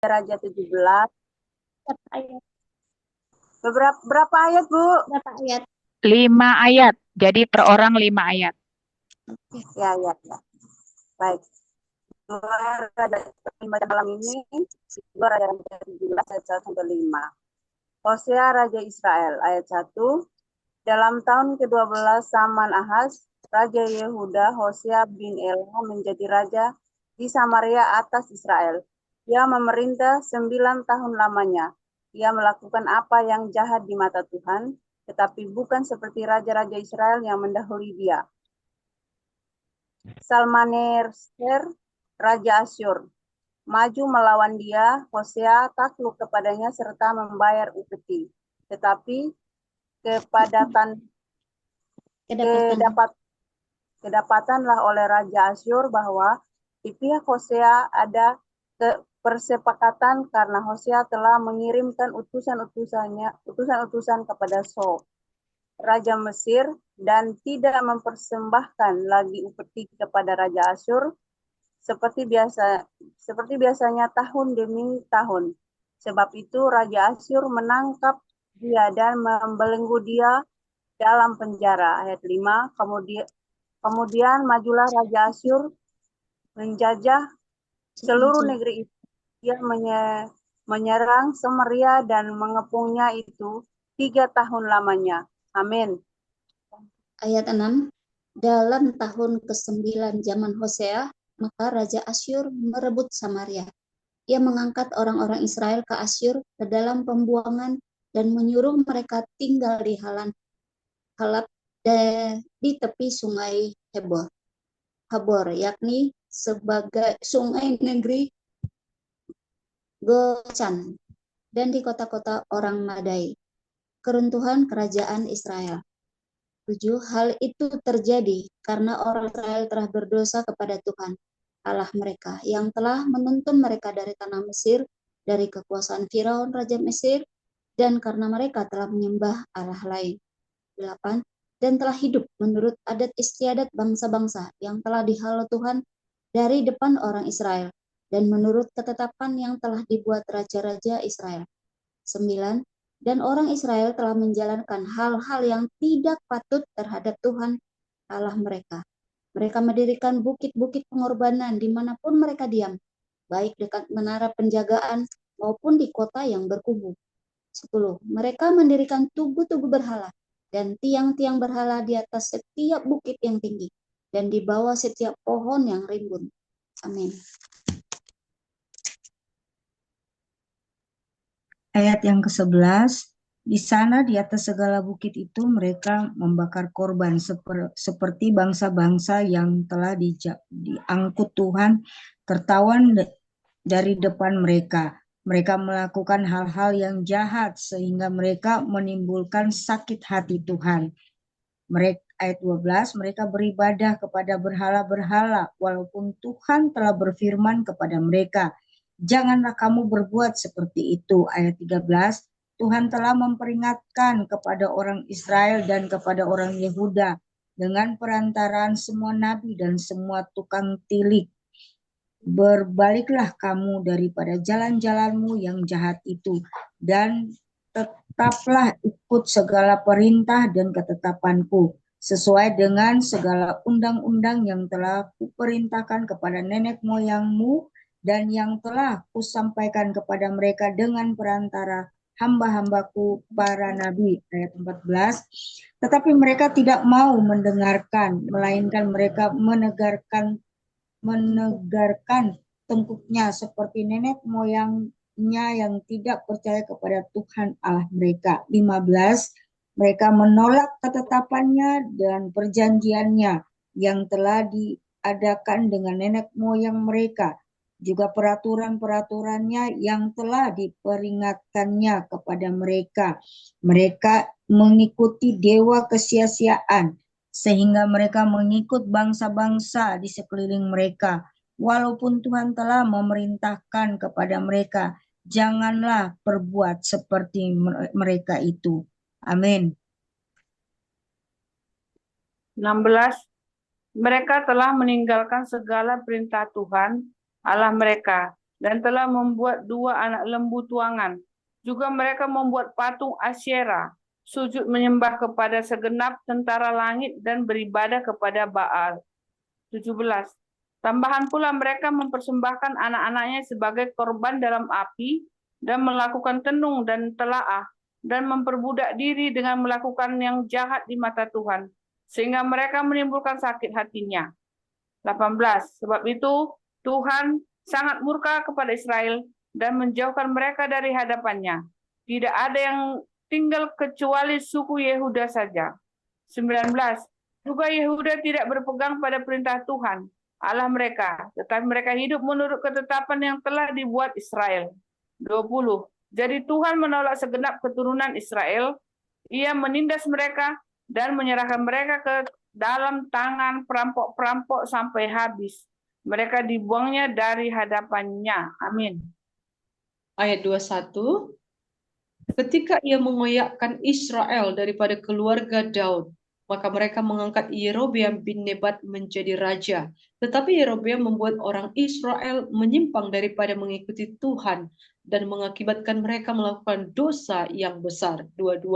Raja 17. Berapa ayat? Berapa ayat, Bu? Berapa ayat? 5 ayat. Jadi per orang 5 ayat. Ya, ya, ya. Baik. Raja 5 malam ini, Raja 17 ayat 1 sampai 5. Hosea Raja Israel ayat 1. Dalam tahun ke-12 zaman Ahaz, Raja Yehuda, Hosea bin Elah menjadi raja di Samaria atas Israel. Ia memerintah 9 tahun lamanya. Ia melakukan apa yang jahat di mata Tuhan, tetapi bukan seperti raja-raja Israel yang mendahului dia. Salmaneser, Raja Asyur, maju melawan dia. Hosea takluk kepadanya serta membayar upeti. Tetapi kedapatanlah oleh Raja Asyur bahwa di pihak Hosea ada persepakatan karena Hosea telah mengirimkan utusan-utusan kepada So, Raja Mesir, dan tidak mempersembahkan lagi upeti kepada Raja Asyur seperti biasanya tahun demi tahun. Sebab itu Raja Asyur menangkap dia dan membelenggu dia dalam penjara. Ayat 5. Kemudian majulah Raja Asyur menjajah seluruh negeri itu. Dia menyerang Samaria dan mengepungnya itu 3 tahun lamanya. Amin. Ayat 6. Dalam tahun ke-9 zaman Hosea, maka Raja Asyur merebut Samaria. Ia mengangkat orang-orang Israel ke Asyur ke dalam pembuangan dan menyuruh mereka tinggal di Halab di tepi sungai Habor, yakni sebagai sungai negeri Goshan, dan di kota-kota orang Madai. Keruntuhan kerajaan Israel. 7. Hal itu terjadi karena orang Israel telah berdosa kepada Tuhan, Allah mereka, yang telah menuntun mereka dari tanah Mesir, dari kekuasaan Firaun, Raja Mesir, dan karena mereka telah menyembah Allah lain. 8. Dan telah hidup menurut adat istiadat bangsa-bangsa yang telah dihalau Tuhan dari depan orang Israel, dan menurut ketetapan yang telah dibuat raja-raja Israel. 9. Dan orang Israel telah menjalankan hal-hal yang tidak patut terhadap Tuhan Allah mereka. Mereka mendirikan bukit-bukit pengorbanan dimanapun mereka diam, baik dekat menara penjagaan maupun di kota yang berkubu. 10. Mereka mendirikan tugu-tugu berhala dan tiang-tiang berhala di atas setiap bukit yang tinggi dan di bawah setiap pohon yang rimbun. Amin. Ayat yang ke-11, di sana di atas segala bukit itu mereka membakar korban seperti bangsa-bangsa yang telah diangkut Tuhan tertawan dari depan mereka. Mereka melakukan hal-hal yang jahat sehingga mereka menimbulkan sakit hati Tuhan. Ayat 12, mereka beribadah kepada berhala-berhala walaupun Tuhan telah berfirman kepada mereka, janganlah kamu berbuat seperti itu. Ayat 13, Tuhan telah memperingatkan kepada orang Israel dan kepada orang Yehuda dengan perantaraan semua nabi dan semua tukang tilik. Berbaliklah kamu daripada jalan-jalanmu yang jahat itu dan tetaplah ikut segala perintah dan ketetapanku sesuai dengan segala undang-undang yang telah kuperintahkan kepada nenek moyangmu dan yang telah kusampaikan kepada mereka dengan perantara hamba-hambaku para nabi. Ayat 14. Tetapi mereka tidak mau mendengarkan, melainkan mereka menegarkan tengkuknya seperti nenek moyangnya yang tidak percaya kepada Tuhan Allah mereka. 15. Mereka menolak ketetapannya dan perjanjiannya yang telah diadakan dengan nenek moyang mereka, juga peraturan-peraturannya yang telah diperingatkannya kepada mereka. Mereka mengikuti dewa kesia-siaan, sehingga mereka mengikut bangsa-bangsa di sekeliling mereka. Walaupun Tuhan telah memerintahkan kepada mereka, janganlah berbuat seperti mereka itu. Amin. 16. Mereka telah meninggalkan segala perintah Tuhan Allah mereka dan telah membuat 2 anak lembu tuangan. Juga mereka membuat patung Asyera, sujud menyembah kepada segenap tentara langit dan beribadah kepada Baal. 17. Tambahan pula mereka mempersembahkan anak-anaknya sebagai korban dalam api dan melakukan tenung dan telaah dan memperbudak diri dengan melakukan yang jahat di mata Tuhan, sehingga mereka menimbulkan sakit hatinya. 18. Sebab itu Tuhan sangat murka kepada Israel dan menjauhkan mereka dari hadapannya. Tidak ada yang tinggal kecuali suku Yehuda saja. 19. Juga Yehuda tidak berpegang pada perintah Tuhan, Allah mereka, tetapi mereka hidup menurut ketetapan yang telah dibuat Israel. 20. Jadi Tuhan menolak segenap keturunan Israel, Ia menindas mereka dan menyerahkan mereka ke dalam tangan perampok-perampok sampai habis. Mereka dibuangnya dari hadapannya. Amin. Ayat 21. Ketika ia mengoyakkan Israel daripada keluarga Daud, maka mereka mengangkat Yerobeam bin Nebat menjadi raja. Tetapi Yerobeam membuat orang Israel menyimpang daripada mengikuti Tuhan dan mengakibatkan mereka melakukan dosa yang besar. 22.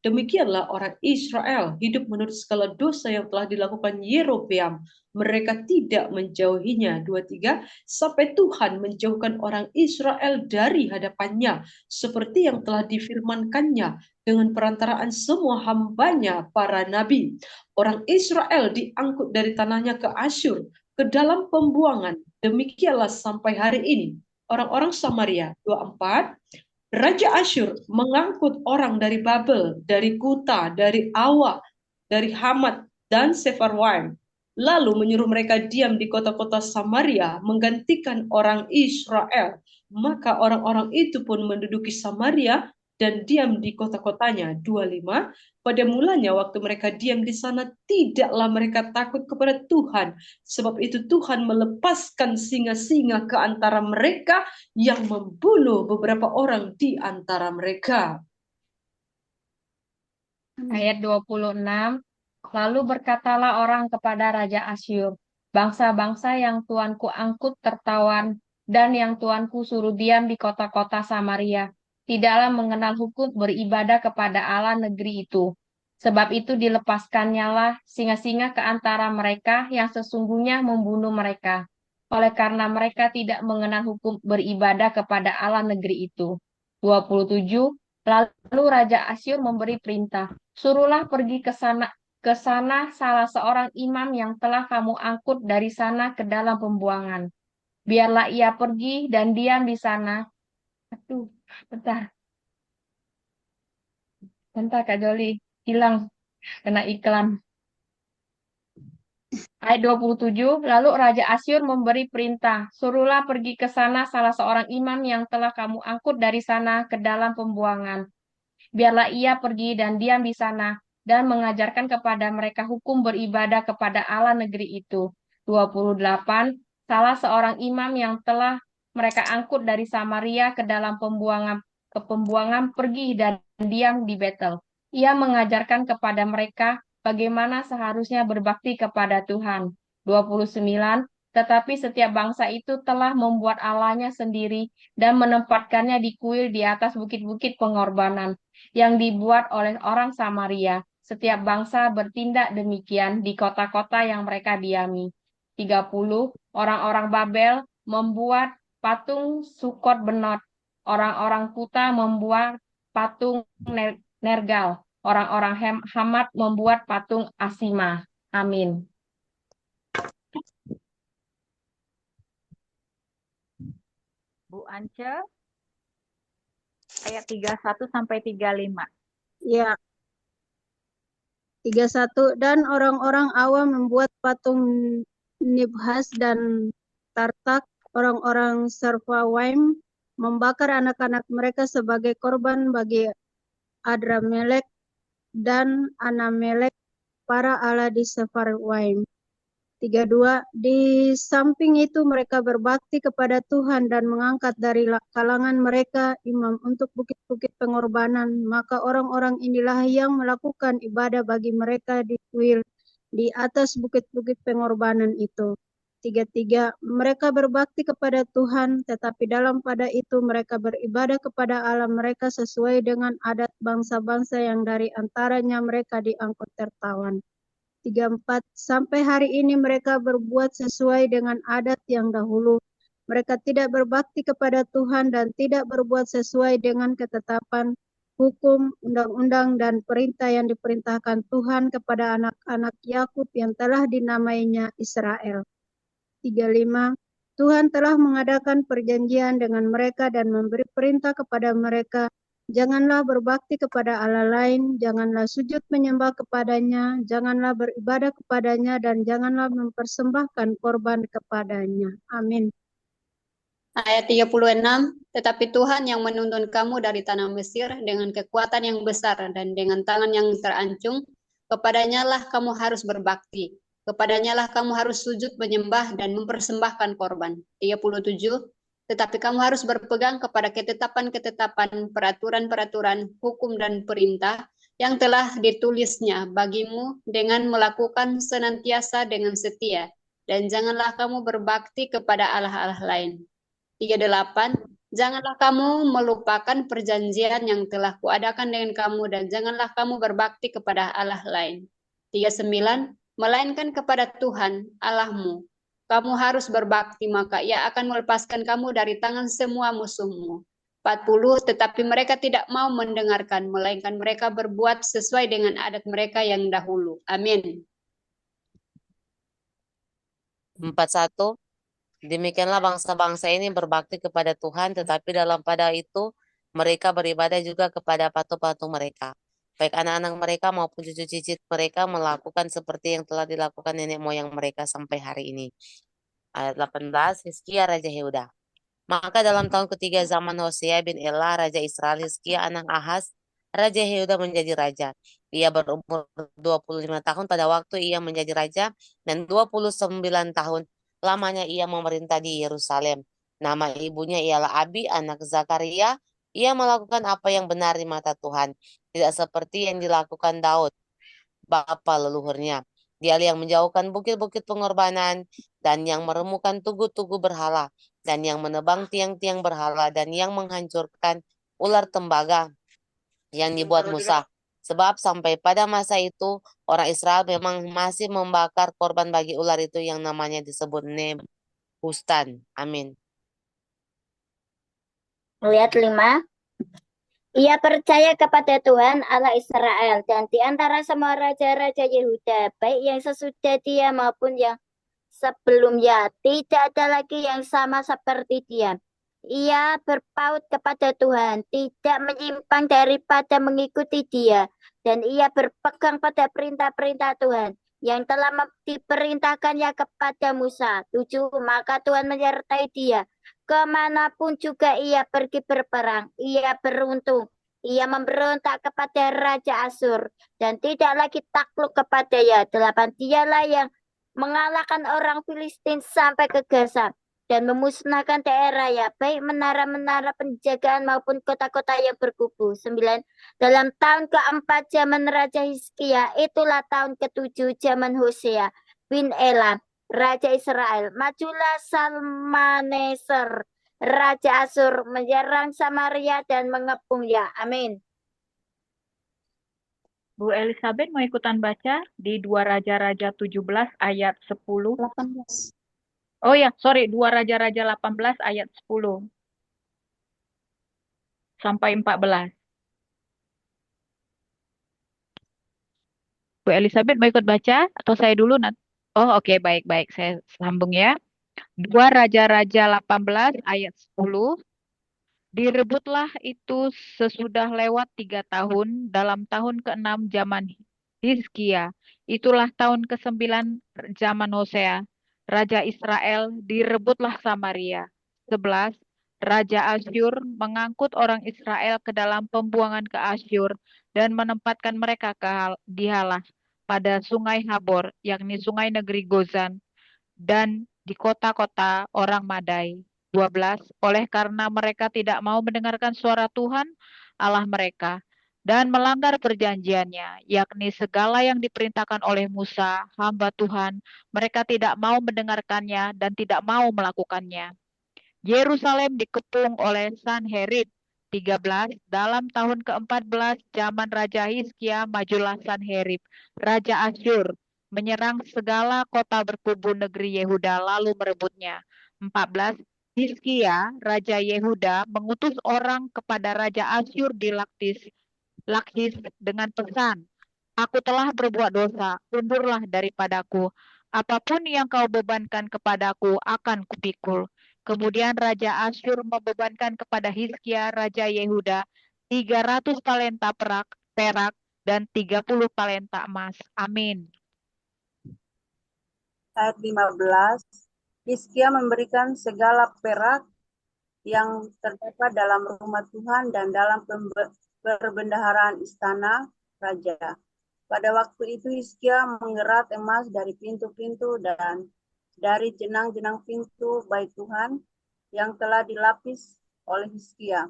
Demikianlah orang Israel hidup menurut segala dosa yang telah dilakukan Yerobeam. Mereka tidak menjauhinya. 23. Sampai Tuhan menjauhkan orang Israel dari hadapannya, seperti yang telah difirmankannya dengan perantaraan semua hambanya para nabi. Orang Israel diangkut dari tanahnya ke Asyur, ke dalam pembuangan. Demikianlah sampai hari ini. Orang-orang Samaria. 24. Raja Asyur mengangkut orang dari Babel, dari Kuta, dari Awa, dari Hamat, dan Sefarwaim. Lalu menyuruh mereka diam di kota-kota Samaria, menggantikan orang Israel. Maka orang-orang itu pun menduduki Samaria dan diam di kota-kotanya. 25. Pada mulanya waktu mereka diam di sana, tidaklah mereka takut kepada Tuhan. Sebab itu Tuhan melepaskan singa-singa ke antara mereka yang membunuh beberapa orang di antara mereka. Ayat 26. Lalu berkatalah orang kepada Raja Asyur, bangsa-bangsa yang tuanku angkut tertawan dan yang tuanku suruh diam di kota-kota Samaria, tidaklah mengenal hukum beribadah kepada Allah negeri itu. Sebab itu dilepaskannyalah singa-singa ke antara mereka yang sesungguhnya membunuh mereka. Oleh karena mereka tidak mengenal hukum beribadah kepada Allah negeri itu. 27. Lalu Raja Asyur memberi perintah, suruhlah pergi ke sana salah seorang imam yang telah kamu angkut dari sana ke dalam pembuangan. Biarlah ia pergi dan diam di sana. Aduh, bentar. Bentar Kak Joli, hilang, kena iklan. Ayat 27, lalu Raja Asyur memberi perintah, suruhlah pergi ke sana salah seorang imam yang telah kamu angkut dari sana ke dalam pembuangan. Biarlah ia pergi dan diam di sana dan mengajarkan kepada mereka hukum beribadah kepada Allah negeri itu. 28, salah seorang imam yang telah mereka angkut dari Samaria ke dalam pembuangan pergi dan diam di Betel. Ia mengajarkan kepada mereka bagaimana seharusnya berbakti kepada Tuhan. 29, tetapi setiap bangsa itu telah membuat Allahnya sendiri dan menempatkannya di kuil di atas bukit-bukit pengorbanan yang dibuat oleh orang Samaria. Setiap bangsa bertindak demikian di kota-kota yang mereka diami. 30, orang-orang Babel membuat patung Sukot Benot. Orang-orang Kuta membuat patung Nergal. Orang-orang Hamat membuat patung Asima. Amin. Bu Ance, ayat 31 sampai 35. Ya. 31. Dan orang-orang awam membuat patung Nibhas dan Tartak. Orang-orang Sarfawaim membakar anak-anak mereka sebagai korban bagi Adramelek dan Anamelek, para ala di Sefarwaim. 32. Di samping itu mereka berbakti kepada Tuhan dan mengangkat dari kalangan mereka imam untuk bukit-bukit pengorbanan. Maka orang-orang inilah yang melakukan ibadah bagi mereka di kuil di atas bukit-bukit pengorbanan itu. 3:3, mereka berbakti kepada Tuhan, tetapi dalam pada itu mereka beribadah kepada Allah mereka sesuai dengan adat bangsa-bangsa yang dari antaranya mereka diangkut tertawan. 3:4, sampai hari ini mereka berbuat sesuai dengan adat yang dahulu. Mereka tidak berbakti kepada Tuhan dan tidak berbuat sesuai dengan ketetapan, hukum, undang-undang, dan perintah yang diperintahkan Tuhan kepada anak-anak Yakub yang telah dinamainya Israel. 3:5, Tuhan telah mengadakan perjanjian dengan mereka dan memberi perintah kepada mereka, janganlah berbakti kepada Allah lain, janganlah sujud menyembah kepadanya, janganlah beribadah kepadanya, dan janganlah mempersembahkan korban kepadanya. Amin. Ayat 36, tetapi Tuhan yang menuntun kamu dari tanah Mesir dengan kekuatan yang besar dan dengan tangan yang terancung, kepadanya lah kamu harus berbakti. Kepadanya lah kamu harus sujud menyembah dan mempersembahkan korban. 37, tetapi kamu harus berpegang kepada ketetapan-ketetapan, peraturan-peraturan, hukum dan perintah yang telah ditulisnya bagimu dengan melakukan senantiasa dengan setia. Dan janganlah kamu berbakti kepada Allah-Allah lain. 38, janganlah kamu melupakan perjanjian yang telah kuadakan dengan kamu dan janganlah kamu berbakti kepada Allah lain. 39, melainkan kepada Tuhan Allahmu. Kamu harus berbakti, maka Ia akan melepaskan kamu dari tangan semua musuhmu. 40, tetapi mereka tidak mau mendengarkan, melainkan mereka berbuat sesuai dengan adat mereka yang dahulu. Amin. 41, demikianlah bangsa-bangsa ini berbakti kepada Tuhan, tetapi dalam pada itu mereka beribadah juga kepada patung-patung mereka. Baik anak-anak mereka maupun cucu cicit mereka melakukan seperti yang telah dilakukan nenek moyang mereka sampai hari ini. Ayat 18, Hizkia Raja Yehuda. Maka dalam tahun ketiga zaman Hosea bin Elah, Raja Israel, Hizkia anak Ahaz, Raja Yehuda menjadi raja. Ia berumur 25 tahun pada waktu ia menjadi raja, dan 29 tahun lamanya ia memerintah di Yerusalem. Nama ibunya ialah Abi, anak Zakaria. Ia melakukan apa yang benar di mata Tuhan, tidak seperti yang dilakukan Daud, bapa leluhurnya. Dia yang menjauhkan bukit-bukit pengorbanan, dan yang meremukan tugu-tugu berhala, dan yang menebang tiang-tiang berhala, dan yang menghancurkan ular tembaga yang dibuat Musa. Sebab sampai pada masa itu, orang Israel memang masih membakar korban bagi ular itu yang namanya disebut Nebustan. Amin. Ayat 5. Ia percaya kepada Tuhan Allah Israel, dan di antara semua raja-raja Yehuda, baik yang sesudah dia maupun yang sebelumnya, tidak ada lagi yang sama seperti dia. Ia berpaut kepada Tuhan, tidak menyimpang daripada mengikuti dia, dan ia berpegang pada perintah-perintah Tuhan yang telah diperintahkannya kepada Musa. 7, maka Tuhan menyertai dia. Kemanapun juga ia pergi berperang, ia beruntung. Ia memberontak kepada Raja Asyur, dan tidak lagi takluk kepadanya. 8, dialah yang mengalahkan orang Filistin sampai ke Gaza dan memusnahkan daerah ya, baik menara-menara penjagaan maupun kota-kota yang berkubu. 9, dalam tahun keempat zaman Raja Hizkia, itulah tahun ketujuh zaman Hosea bin Elah, Raja Israel. Majulah Salmaneser, Raja Asyur, menyerang Samaria dan mengepungnya. Amin. Bu Elizabeth mau ikutan baca di 2 Raja-Raja 17 ayat 10. 18. Oh ya, sorry, 2 Raja-Raja 18 ayat 10 sampai 14. Bu Elizabeth mau ikut baca atau saya dulu? Oh, oke, baik-baik. Saya sambung ya. 2 Raja-Raja 18 ayat 10. Direbutlah itu sesudah lewat 3 tahun, dalam tahun ke-6 zaman Hizkia. Itulah tahun ke-9 zaman Hosea, Raja Israel, direbutlah Samaria. 11, Raja Asyur mengangkut orang Israel ke dalam pembuangan ke Asyur dan menempatkan mereka di Halah pada sungai Habor, yakni sungai negeri Gozan, dan di kota-kota orang Madai. 12, oleh karena mereka tidak mau mendengarkan suara Tuhan Allah mereka, dan melanggar perjanjiannya, yakni segala yang diperintahkan oleh Musa, hamba Tuhan, mereka tidak mau mendengarkannya dan tidak mau melakukannya. Yerusalem dikepung oleh Sanherib 13 dalam tahun ke-14 zaman Raja Hizkia, majulah Sanherib, Raja Asyur, menyerang segala kota berkubu negeri Yehuda lalu merebutnya. 14. Hizkia, Raja Yehuda, mengutus orang kepada Raja Asyur di Lakhis dengan pesan, "Aku telah berbuat dosa, undurlah daripadaku. Apapun yang kau bebankan kepadaku akan kupikul." Kemudian Raja Asyur membebankan kepada Hizkia, Raja Yehuda, 300 talenta perak dan 30 talenta emas. Amin. Ayat 15, Hizkia memberikan segala perak yang terdapat dalam rumah Tuhan dan dalam perbendaharaan istana raja. Pada waktu itu Hizkia mengerat emas dari pintu-pintu dan dari jenang-jenang pintu bait Tuhan yang telah dilapis oleh Hizkia.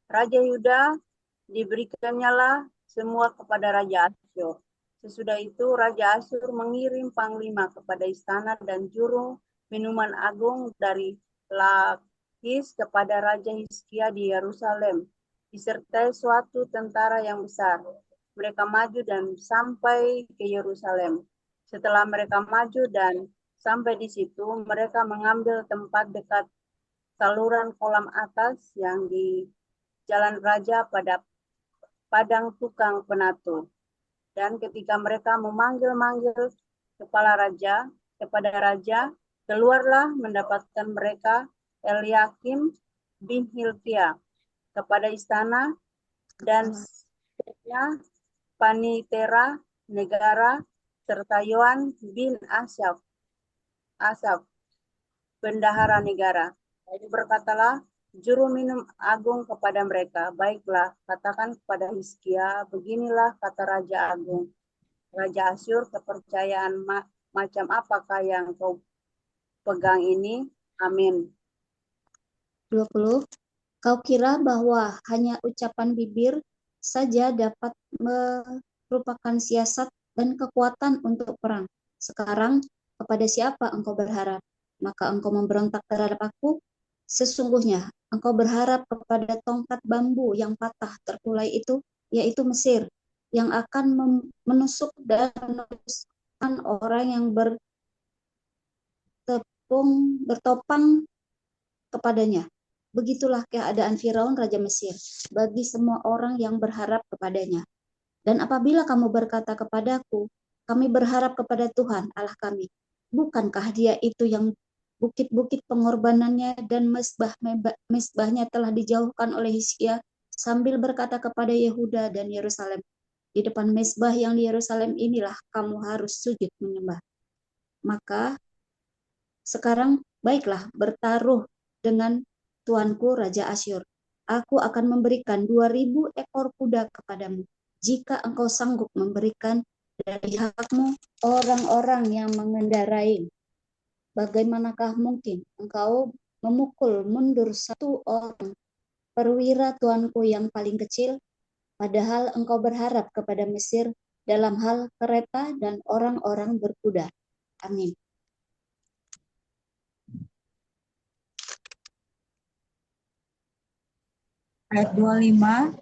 Raja Yuda diberikannya lah semua kepada Raja Asyur. Sesudah itu Raja Asyur mengirim panglima kepada istana dan juru minuman agung dari Lakhis kepada Raja Hizkia di Yerusalem, disertai suatu tentara yang besar. Mereka maju dan sampai ke Yerusalem. Setelah mereka maju dan sampai di situ, mereka mengambil tempat dekat saluran kolam atas yang di Jalan Raja pada padang tukang penatu. Dan ketika mereka memanggil-manggil kepada raja, keluarlah mendapatkan mereka Eliakim bin Hilkia kepada istana dan Panitera negara serta Yohan bin Asaf, bendahara negara. Lalu berkatalah juru minum agung kepada mereka, "Baiklah, katakan kepada Hizkia, beginilah kata Raja Agung, Raja Asyur, kepercayaan macam apakah yang kau pegang ini?" Amin. 20. Kau kira bahwa hanya ucapan bibir saja dapat merupakan siasat dan kekuatan untuk perang. Sekarang, kepada siapa engkau berharap? Maka engkau memberontak terhadap aku? Sesungguhnya, engkau berharap kepada tongkat bambu yang patah terkulai itu, yaitu Mesir, yang akan menusuk dan menusukkan orang yang bertopang kepadanya. Begitulah keadaan Firaun Raja Mesir bagi semua orang yang berharap kepadanya. Dan apabila kamu berkata kepadaku, kami berharap kepada Tuhan Allah kami, bukankah Dia itu yang bukit-bukit pengorbanannya dan mesbahnya telah dijauhkan oleh Hizkia, sambil berkata kepada Yehuda dan Yerusalem, di depan mesbah yang di Yerusalem inilah kamu harus sujud menyembah. Maka sekarang baiklah bertaruh dengan tuanku Raja Asyur. Aku akan memberikan 2.000 ekor kuda kepadamu, jika engkau sanggup memberikan dari hakmu orang-orang yang mengendarai. Bagaimanakah mungkin engkau memukul mundur satu orang perwira tuanku yang paling kecil, padahal engkau berharap kepada Mesir dalam hal kereta dan orang-orang berkuda. Amin. Ayat 25.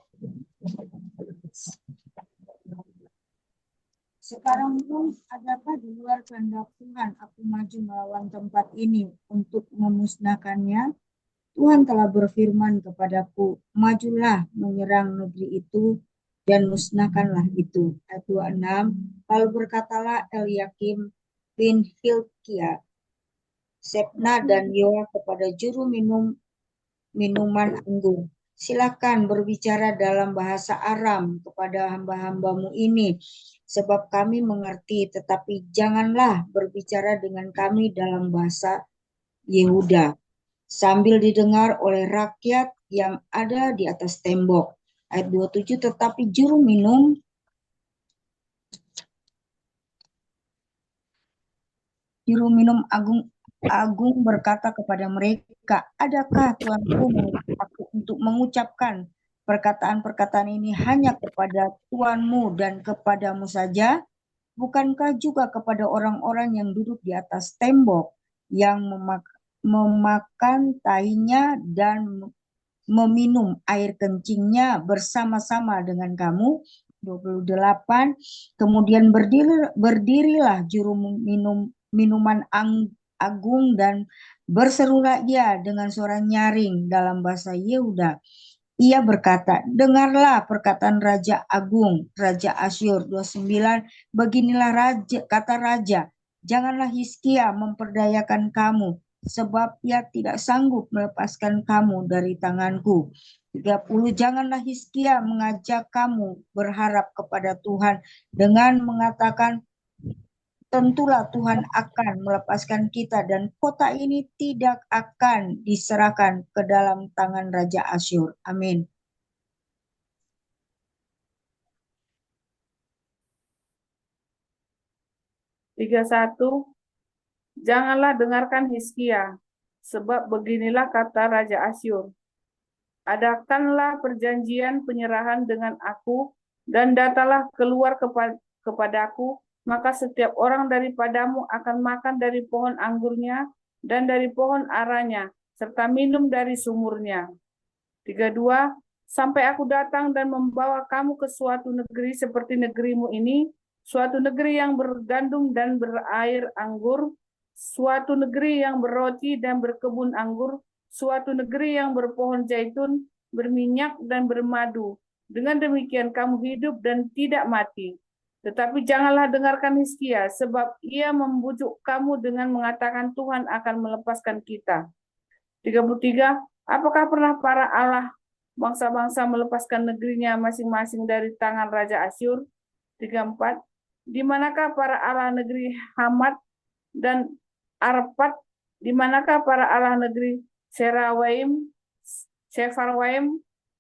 Sekarang pun adakah di luar kehendak Tuhan aku maju melawan tempat ini untuk memusnahkannya? Tuhan telah berfirman kepadaku, majulah menyerang negeri itu dan musnahkanlah itu. Ayat 26. Lalu berkatalah Eliakim bin Hilkia, Sebna dan Yoa kepada juru minuman anggur, silakan berbicara dalam bahasa Aram kepada hamba-hambamu ini, sebab kami mengerti, tetapi janganlah berbicara dengan kami dalam bahasa Yehuda, sambil didengar oleh rakyat yang ada di atas tembok. Ayat 27, tetapi juru minum agung berkata kepada mereka, adakah tuanku aku untuk mengucapkan perkataan-perkataan ini hanya kepada tuanmu dan kepadamu saja? Bukankah juga kepada orang-orang yang duduk di atas tembok, yang memakan tahinya dan meminum air kencingnya bersama-sama dengan kamu? 28. Kemudian berdirilah juru minuman agung dan berserulah ia dengan suara nyaring dalam bahasa Yehuda. Ia berkata, dengarlah perkataan Raja Agung, Raja Asyur. 29, beginilah kata Raja, janganlah Hizkia memperdayakan kamu, sebab ia tidak sanggup melepaskan kamu dari tanganku. 30, janganlah Hizkia mengajak kamu berharap kepada Tuhan dengan mengatakan, tentulah Tuhan akan melepaskan kita dan kota ini tidak akan diserahkan ke dalam tangan Raja Asyur. Amin. Tiga satu, janganlah dengarkan Hizkia, sebab beginilah kata Raja Asyur. Adakanlah perjanjian penyerahan dengan aku, dan datalah keluar kepadaku, maka setiap orang daripadamu akan makan dari pohon anggurnya dan dari pohon aranya, serta minum dari sumurnya. 32, sampai aku datang dan membawa kamu ke suatu negeri seperti negerimu ini, suatu negeri yang bergandum dan berair anggur, suatu negeri yang berroti dan berkebun anggur, suatu negeri yang berpohon zaitun, berminyak dan bermadu. Dengan demikian kamu hidup dan tidak mati. Tetapi janganlah dengarkan Hizkia, sebab ia membujuk kamu dengan mengatakan Tuhan akan melepaskan kita. 33, apakah pernah para Allah bangsa-bangsa melepaskan negerinya masing-masing dari tangan Raja Asyur? 34, di manakah para Allah negeri Hamat dan Arpad? Di manakah para Allah negeri Sefarwaim,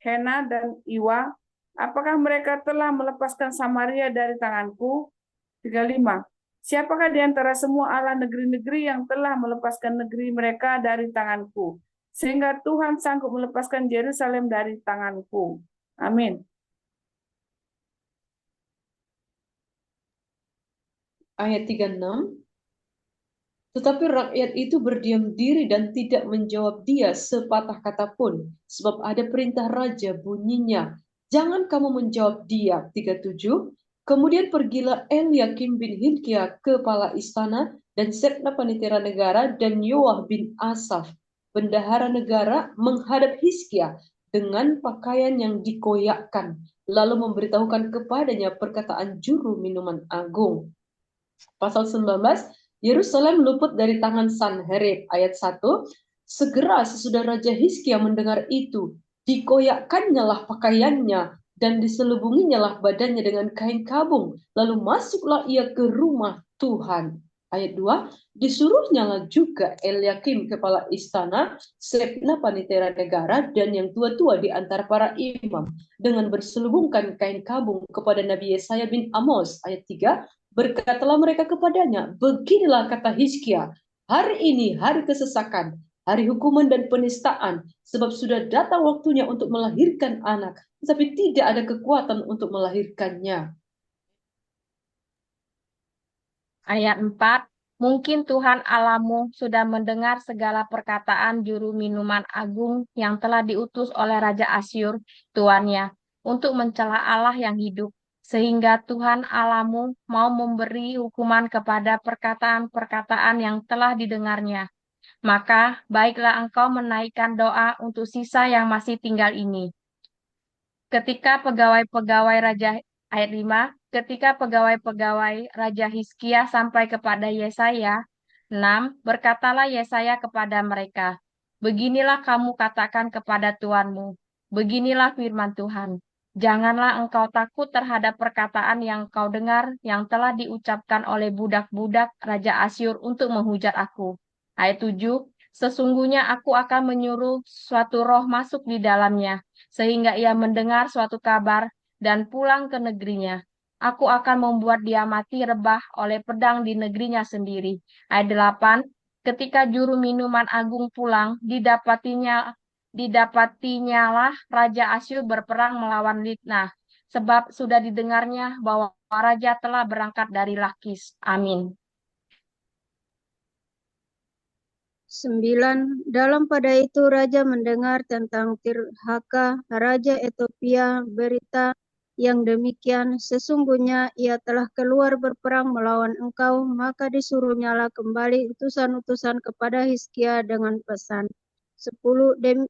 Hena, dan Iwa? Apakah mereka telah melepaskan Samaria dari tanganku? 35. Siapakah di antara semua Allah negeri-negeri yang telah melepaskan negeri mereka dari tanganku, sehingga Tuhan sanggup melepaskan Yerusalem dari tanganku? Amin. Ayat 36. Tetapi rakyat itu berdiam diri dan tidak menjawab dia sepatah kata pun, sebab ada perintah raja bunyinya, jangan kamu menjawab dia. 37. Kemudian pergilah Eliakim bin Hilkia, kepala istana, dan Sebna panitera negara, dan Yoah bin Asaf, bendahara negara, menghadap Hizkia dengan pakaian yang dikoyakkan, lalu memberitahukan kepadanya perkataan juru minuman agung. Pasal 19, Yerusalem luput dari tangan Sanherib. Ayat 1, segera sesudah Raja Hizkia mendengar itu, dikoyakkannya lah pakaiannya dan diselubunginya lah badannya dengan kain kabung, lalu masuklah ia ke rumah Tuhan. Ayat 2, disuruhnya lah juga Eliakim kepala istana, Sebna panitera negara, dan yang tua-tua di antara para imam, dengan berselubungkan kain kabung kepada Nabi Yesaya bin Amos. Ayat 3, berkatalah mereka kepadanya, beginilah kata Hizkia, hari ini hari kesesakan, hari hukuman dan penistaan, sebab sudah datang waktunya untuk melahirkan anak, tetapi tidak ada kekuatan untuk melahirkannya. Ayat 4, mungkin Tuhan Allahmu sudah mendengar segala perkataan juru minuman agung yang telah diutus oleh Raja Asyur, tuannya, untuk mencela Allah yang hidup, sehingga Tuhan Allahmu mau memberi hukuman kepada perkataan-perkataan yang telah didengarnya. Maka baiklah engkau menaikkan doa untuk sisa yang masih tinggal ini. Ketika pegawai-pegawai Raja, ayat 5, ketika pegawai-pegawai Raja Hizkia sampai kepada Yesaya, 6, berkatalah Yesaya kepada mereka, beginilah kamu katakan kepada tuanmu, beginilah firman Tuhan. Janganlah engkau takut terhadap perkataan yang kau dengar yang telah diucapkan oleh budak-budak Raja Asyur untuk menghujat aku. Ayat 7, sesungguhnya aku akan menyuruh suatu roh masuk di dalamnya, sehingga ia mendengar suatu kabar dan pulang ke negerinya. Aku akan membuat dia mati rebah oleh pedang di negerinya sendiri. Ayat 8, ketika juru minuman agung pulang, didapatinya lah Raja Asyur berperang melawan Libnah, sebab sudah didengarnya bahwa raja telah berangkat dari Lakis. Amin. 9. Dalam pada itu raja mendengar tentang Tirhaka, raja Ethiopia, berita yang demikian, sesungguhnya ia telah keluar berperang melawan engkau, maka disuruhnyalah kembali utusan-utusan kepada Hizkia dengan pesan. 10.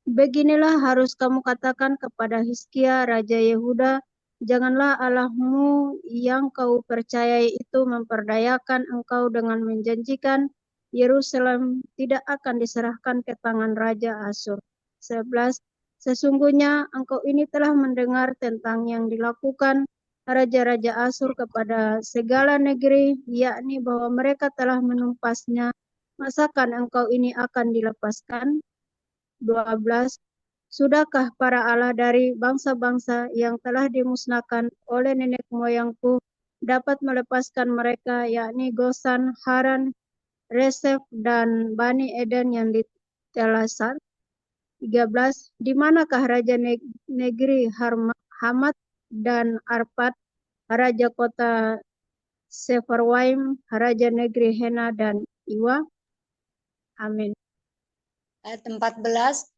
Beginilah harus kamu katakan kepada Hizkia, raja Yehuda, janganlah Allahmu yang kau percayai itu memperdayakan engkau dengan menjanjikan Yerusalem tidak akan diserahkan ke tangan Raja Asyur. 11. Sesungguhnya engkau ini telah mendengar tentang yang dilakukan Raja-Raja Asyur kepada segala negeri, yakni bahwa mereka telah menumpasnya. Masakan engkau ini akan dilepaskan? 12. Sudahkah para Allah dari bangsa-bangsa yang telah dimusnahkan oleh nenek moyangku dapat melepaskan mereka, yakni Gosan, Haran, Resef, dan Bani Eden yang di Telasar? 13. Di manakah raja negeri Hamat dan Arpad, raja kota Sefarwaim, raja negeri Hena dan Iwa? Amin. Ayat 14.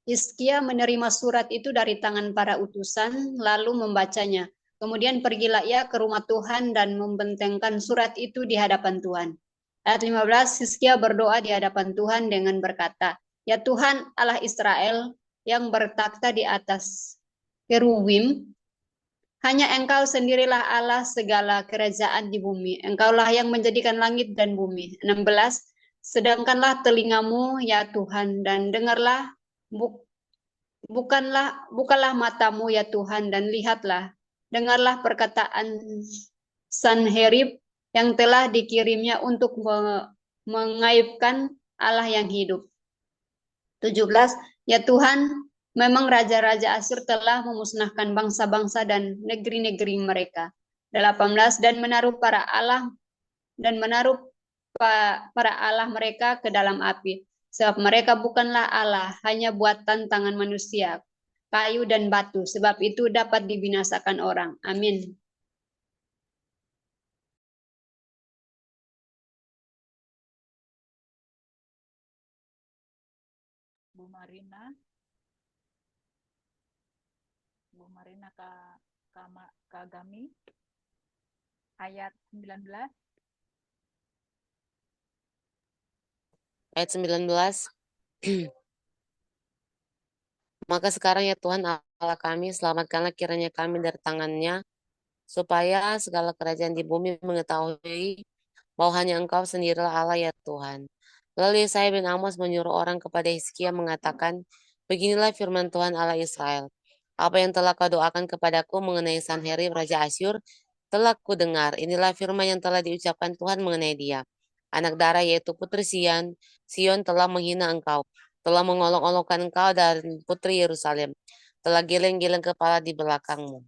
Hizkia menerima surat itu dari tangan para utusan, lalu membacanya. Kemudian pergilah ia ke rumah Tuhan dan membentengkan surat itu di hadapan Tuhan. Ayat 15. Hizkia berdoa di hadapan Tuhan dengan berkata, Ya Tuhan Allah Israel yang bertakhta di atas kerubim, hanya Engkau sendirilah Allah segala kerajaan di bumi. Engkaulah yang menjadikan langit dan bumi. 16. Sedangkanlah telingamu ya Tuhan dan dengarlah, bukalah matamu ya Tuhan dan lihatlah, dengarlah perkataan Sanherib yang telah dikirimnya untuk mengaibkan Allah yang hidup. 17. Ya Tuhan, memang raja-raja Asyur telah memusnahkan bangsa-bangsa dan negeri-negeri mereka. 18. Dan menaruh para Allah mereka ke dalam api. Sebab mereka bukanlah Allah, hanya buatan tangan manusia, kayu dan batu. Sebab itu dapat dibinasakan orang. Amin. Bu Marina Kagami, ayat 19. Ayat 19. Maka sekarang ya Tuhan Allah kami, selamatkanlah kiranya kami dari tangannya, supaya segala kerajaan di bumi mengetahui bahwa hanya Engkau sendirilah Allah ya Tuhan. Lalu Yesaya bin Amos menyuruh orang kepada Hizkia mengatakan, beginilah firman Tuhan Allah Israel. Apa yang telah kau doakan kepadaku mengenai Sanherib Raja Asyur, telah ku dengar. Inilah firman yang telah diucapkan Tuhan mengenai dia. Anak darah yaitu putri Sion telah menghina engkau, telah mengolok-olokkan engkau dan putri Yerusalem, telah geleng-geleng kepala di belakangmu.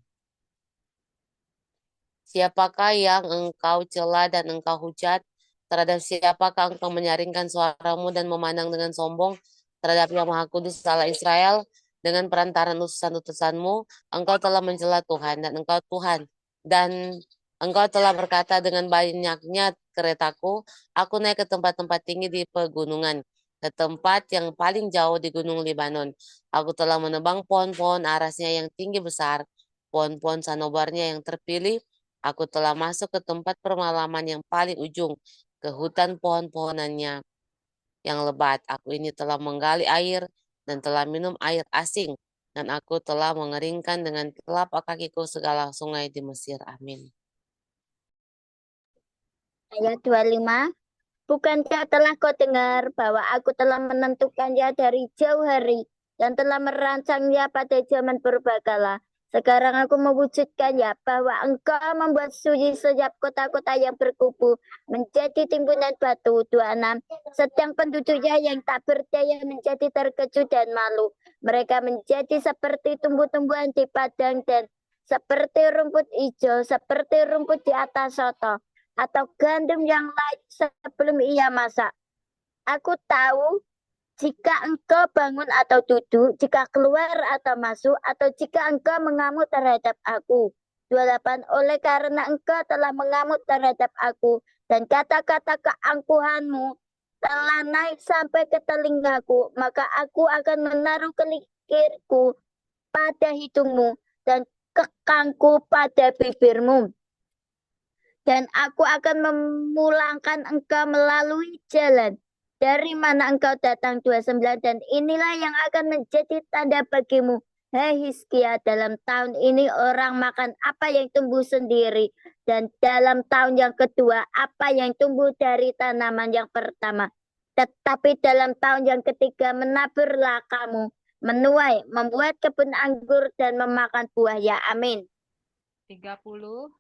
Siapakah yang engkau cela dan engkau hujat? Terhadap siapakah engkau menyaringkan suaramu dan memandang dengan sombong? Terhadap yang Maha Kudus Allah Israel, dengan perantaran utusan-utusanmu, engkau telah mencela Tuhan dan engkau Tuhan. Dan engkau telah berkata dengan banyaknya keretaku, aku naik ke tempat-tempat tinggi di pegunungan, ke tempat yang paling jauh di gunung Libanon. Aku telah menebang pohon-pohon arasnya yang tinggi besar, pohon-pohon sanobarnya yang terpilih. Aku telah masuk ke tempat permalaman yang paling ujung, ke hutan pohon-pohonannya yang lebat. Aku ini telah menggali air dan telah minum air asing, dan aku telah mengeringkan dengan telapak kakiku segala sungai di Mesir. Amin. Ayat 25. Bukankah telah kau dengar bahwa aku telah menentukannya dari jauh hari dan telah merancangnya pada zaman purbakala. Sekarang aku mewujudkannya bahwa engkau membuat suci setiap kota-kota yang berkubu menjadi timbunan batu. 26. Sedang penduduknya yang tak berdaya menjadi terkejut dan malu. Mereka menjadi seperti tumbuh-tumbuhan di padang dan seperti rumput hijau, seperti rumput di atas soto, atau gandum yang lain sebelum ia masak. Aku tahu Jika engkau bangun atau duduk, jika keluar atau masuk, atau jika engkau mengamuk terhadap aku. 28. Oleh karena engkau telah mengamuk terhadap aku, dan kata-kata keangkuhanmu telah naik sampai ke telingaku, maka aku akan menaruh kelikirku pada hidungmu, dan kekangku pada bibirmu. Dan aku akan memulangkan engkau melalui jalan dari mana engkau datang. 29. Dan inilah yang akan menjadi tanda bagimu, hai Hizkia, dalam tahun ini orang makan apa yang tumbuh sendiri, dan dalam tahun yang kedua apa yang tumbuh dari tanaman yang pertama. Tetapi dalam tahun yang ketiga menaburlah kamu, menuai, membuat kebun anggur, dan memakan buah. Ya, amin. 30.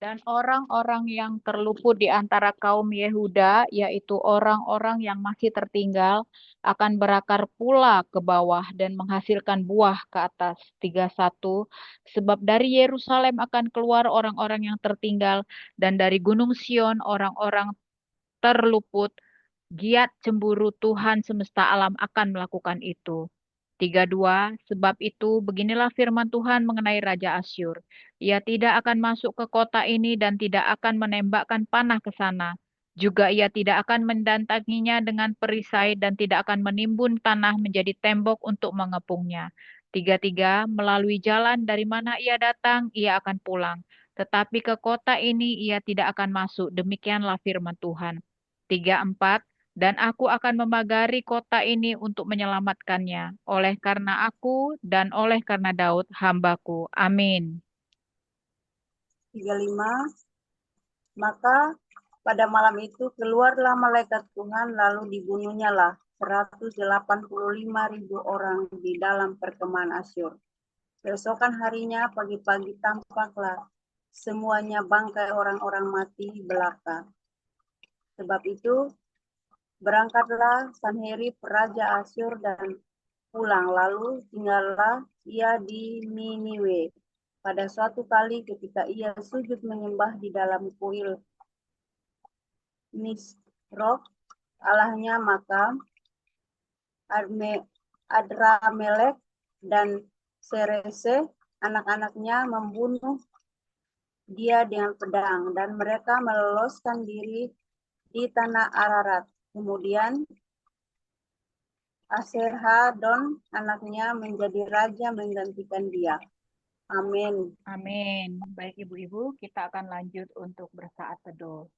Dan orang-orang yang terluput di antara kaum Yehuda, yaitu orang-orang yang masih tertinggal, akan berakar pula ke bawah dan menghasilkan buah ke atas. 31. Sebab dari Yerusalem akan keluar orang-orang yang tertinggal, dan dari Gunung Sion orang-orang terluput. Giat cemburu Tuhan semesta alam akan melakukan itu. 32. Sebab itu beginilah firman Tuhan mengenai Raja Asyur. Ia tidak akan masuk ke kota ini dan tidak akan menembakkan panah ke sana. Juga ia tidak akan mendatanginya dengan perisai dan tidak akan menimbun tanah menjadi tembok untuk mengepungnya. 33. Melalui jalan dari mana ia datang, ia akan pulang. Tetapi ke kota ini ia tidak akan masuk. Demikianlah firman Tuhan. 34. Dan aku akan memagari kota ini untuk menyelamatkannya, oleh karena aku dan oleh karena Daud hambaku. Amin. 35. Maka pada malam itu keluarlah malaikat Tuhan, lalu dibunuhnya lah 185.000 orang di dalam perkemahan Asyur. Keesokan harinya pagi-pagi tampaklah semuanya bangkai orang-orang mati belaka. Sebab itu berangkatlah Sanherib raja Asyur dan pulang, lalu tinggallah ia di Niniwe. Pada suatu kali ketika ia sujud menyembah di dalam kuil Nisrok Allahnya, maka Adramelek dan Serese anak-anaknya membunuh dia dengan pedang, dan mereka meloloskan diri di tanah Ararat. Kemudian Asherhadon anaknya menjadi raja menggantikan dia. Amin. Amin. Baik ibu-ibu, kita akan lanjut untuk bersaat teduh.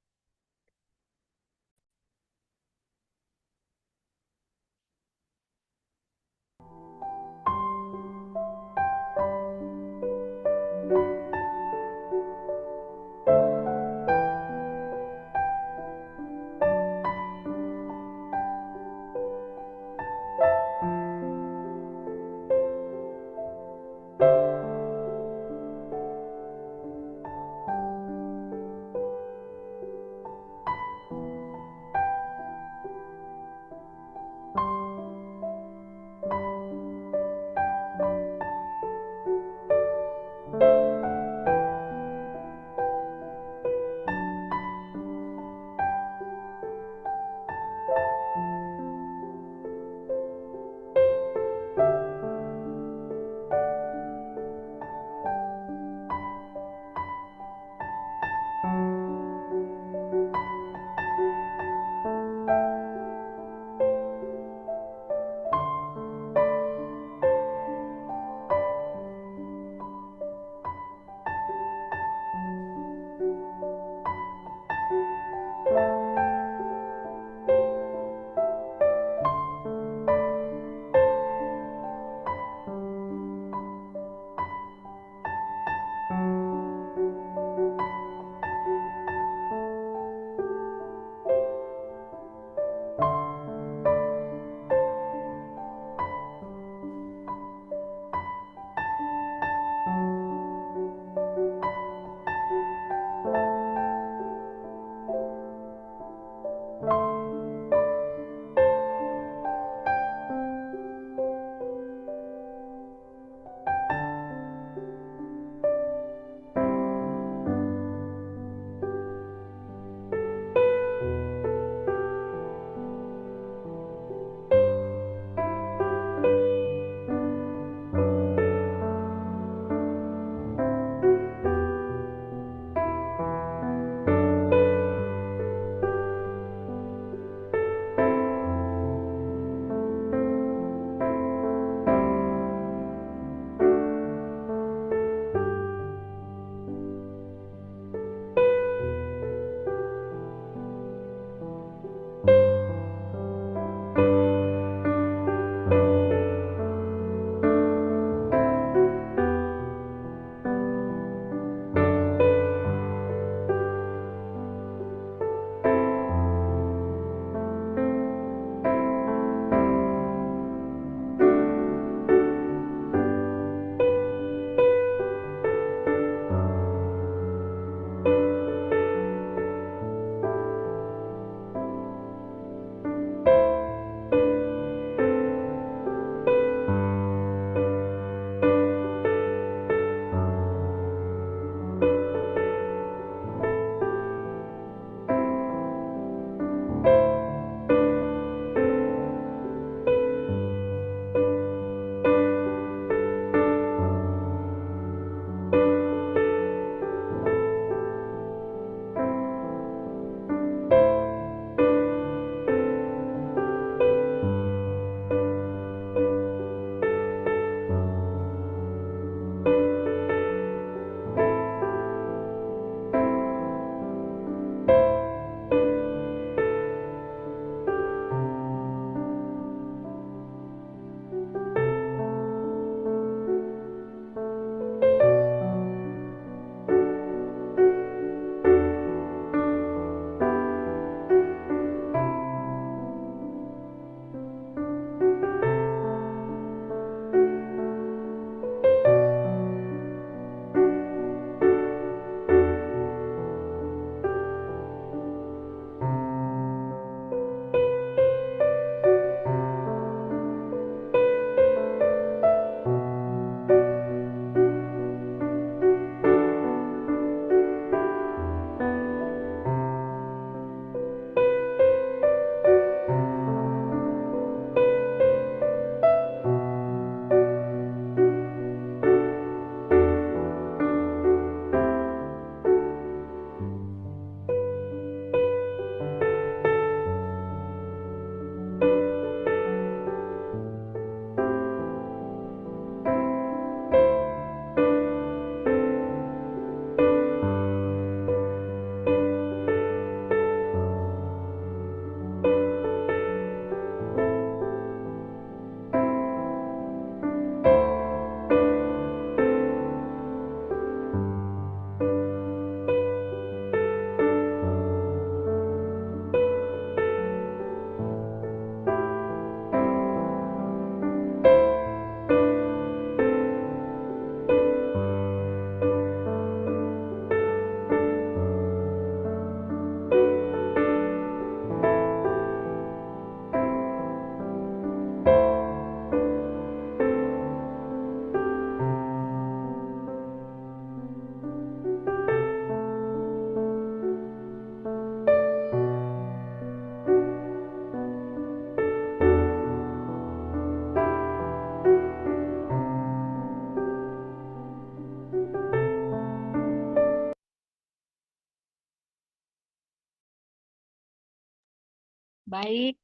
Baik,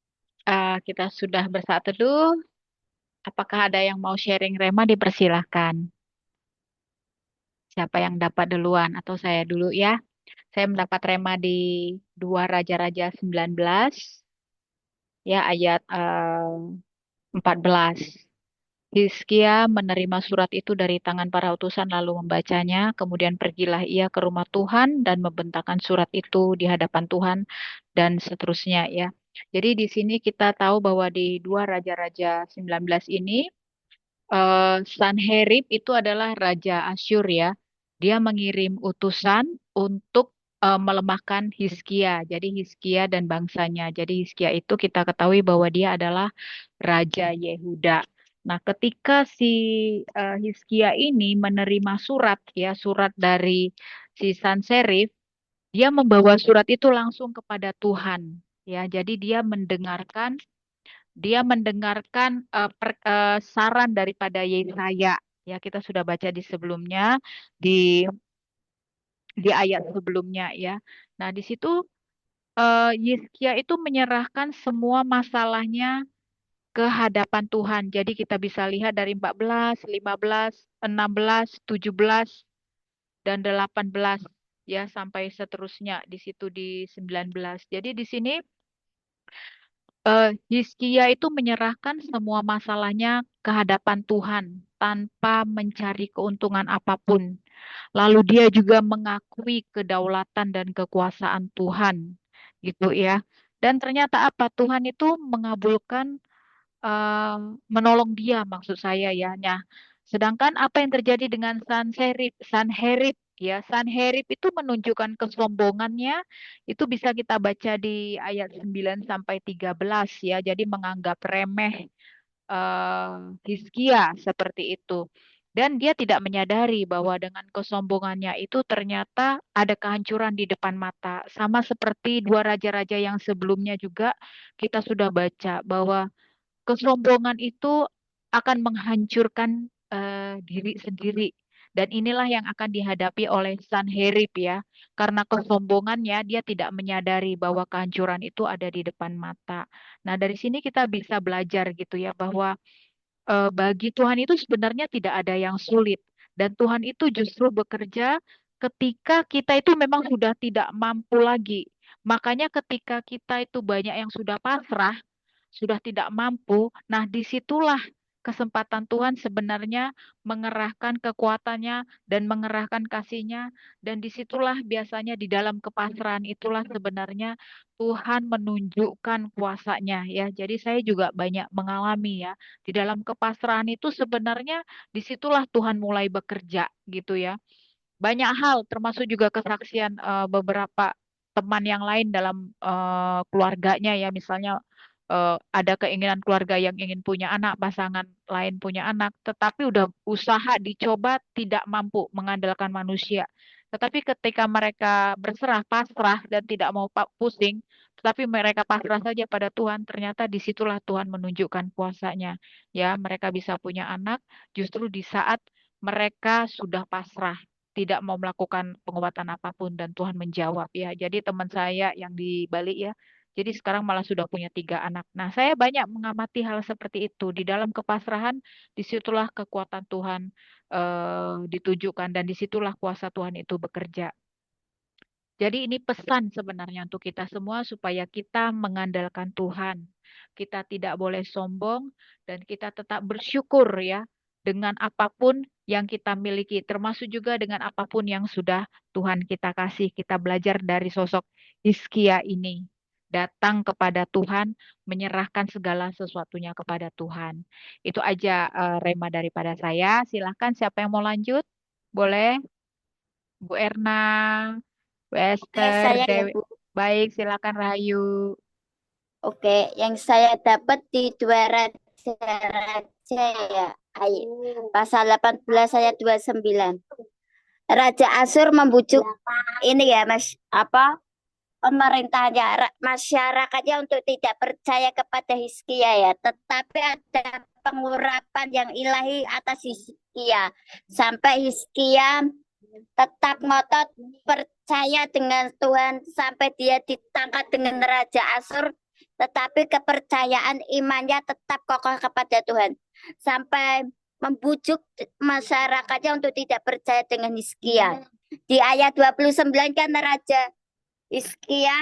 kita sudah bersaat teduh. Apakah ada yang mau sharing rema? Dipersilahkan. Siapa yang dapat duluan atau saya dulu ya? Saya mendapat rema di 2 Raja-Raja 19 ya ayat 14. Hizkia menerima surat itu dari tangan para utusan lalu membacanya. Kemudian pergilah ia ke rumah Tuhan dan membentangkan surat itu di hadapan Tuhan dan seterusnya ya. Jadi di sini kita tahu bahwa di 2 Raja-Raja 19 ini Sanherib itu adalah Raja Asyur ya. Dia mengirim utusan untuk melemahkan Hizkia. Jadi Hizkia dan bangsanya. Jadi Hizkia itu kita ketahui bahwa dia adalah Raja Yehuda. Nah, ketika si Hizkia ini menerima surat ya, surat dari si Sanherib, dia membawa surat itu langsung kepada Tuhan ya. Jadi dia mendengarkan saran daripada Yesaya. Ya, kita sudah baca di sebelumnya di ayat sebelumnya ya. Nah, di situ Hizkia itu menyerahkan semua masalahnya ke hadapan Tuhan. Jadi kita bisa lihat dari 14, 15, 16, 17 dan 18 ya sampai seterusnya di situ di 19. Jadi di sini Hizkia itu menyerahkan semua masalahnya ke hadapan Tuhan tanpa mencari keuntungan apapun. Lalu dia juga mengakui kedaulatan dan kekuasaan Tuhan, gitu ya. Dan ternyata apa? Tuhan itu mengabulkan menolong dia maksud saya ya. Nah, sedangkan apa yang terjadi dengan Sanherib ya, Sanherib itu menunjukkan kesombongannya itu bisa kita baca di ayat 9 sampai 13 ya. Jadi menganggap remeh Hizkia seperti itu. Dan dia tidak menyadari bahwa dengan kesombongannya itu ternyata ada kehancuran di depan mata. Sama seperti 2 raja-raja yang sebelumnya juga kita sudah baca bahwa kesombongan itu akan menghancurkan diri sendiri. Dan inilah yang akan dihadapi oleh Sanherib ya. Karena kesombongannya dia tidak menyadari bahwa kehancuran itu ada di depan mata. Nah, dari sini kita bisa belajar gitu ya bahwa bagi Tuhan itu sebenarnya tidak ada yang sulit. Dan Tuhan itu justru bekerja ketika kita itu memang sudah tidak mampu lagi. Makanya ketika kita itu banyak yang sudah pasrah, sudah tidak mampu, nah disitulah kesempatan Tuhan sebenarnya mengerahkan kekuatannya dan mengerahkan kasihnya, dan disitulah biasanya di dalam kepasrahan itulah sebenarnya Tuhan menunjukkan kuasanya ya. Jadi saya juga banyak mengalami ya, di dalam kepasrahan itu sebenarnya disitulah Tuhan mulai bekerja gitu ya. Banyak hal termasuk juga kesaksian beberapa teman yang lain dalam keluarganya ya, misalnya ada keinginan keluarga yang ingin punya anak, pasangan lain punya anak, tetapi udah usaha dicoba tidak mampu mengandalkan manusia. Tetapi ketika mereka berserah, pasrah dan tidak mau pusing, tetapi mereka pasrah saja pada Tuhan, ternyata disitulah Tuhan menunjukkan kuasanya. Ya, mereka bisa punya anak justru di saat mereka sudah pasrah, tidak mau melakukan pengobatan apapun dan Tuhan menjawab ya. Jadi teman saya yang di Bali ya, jadi sekarang malah sudah punya 3 anak. Nah, saya banyak mengamati hal seperti itu. Di dalam kepasrahan, disitulah kekuatan Tuhan ditujukan dan disitulah kuasa Tuhan itu bekerja. Jadi ini pesan sebenarnya untuk kita semua supaya kita mengandalkan Tuhan. Kita tidak boleh sombong dan kita tetap bersyukur ya dengan apapun yang kita miliki, termasuk juga dengan apapun yang sudah Tuhan kita kasih. Kita belajar dari sosok Hizkia ini. Datang kepada Tuhan, menyerahkan segala sesuatunya kepada Tuhan. Itu aja rema daripada saya. Silahkan siapa yang mau lanjut? Boleh? Bu Erna, Bu Esther, Saya ya Dewi. Bu. Baik, silakan Rahayu. Oke, yang saya dapat di 2 Raja-Raja ya, pasal 18 ayat 29. Raja Asyur membujuk ini ya Mas, pemerintahnya, masyarakatnya untuk tidak percaya kepada Hizkia ya, tetapi ada pengurapan yang ilahi atas Hizkia sampai Hizkia tetap ngotot percaya dengan Tuhan sampai dia ditangkap dengan Raja Asyur, tetapi kepercayaan imannya tetap kokoh kepada Tuhan. Sampai membujuk masyarakatnya untuk tidak percaya dengan Hizkia. Di ayat 29 kan Raja Hizkia,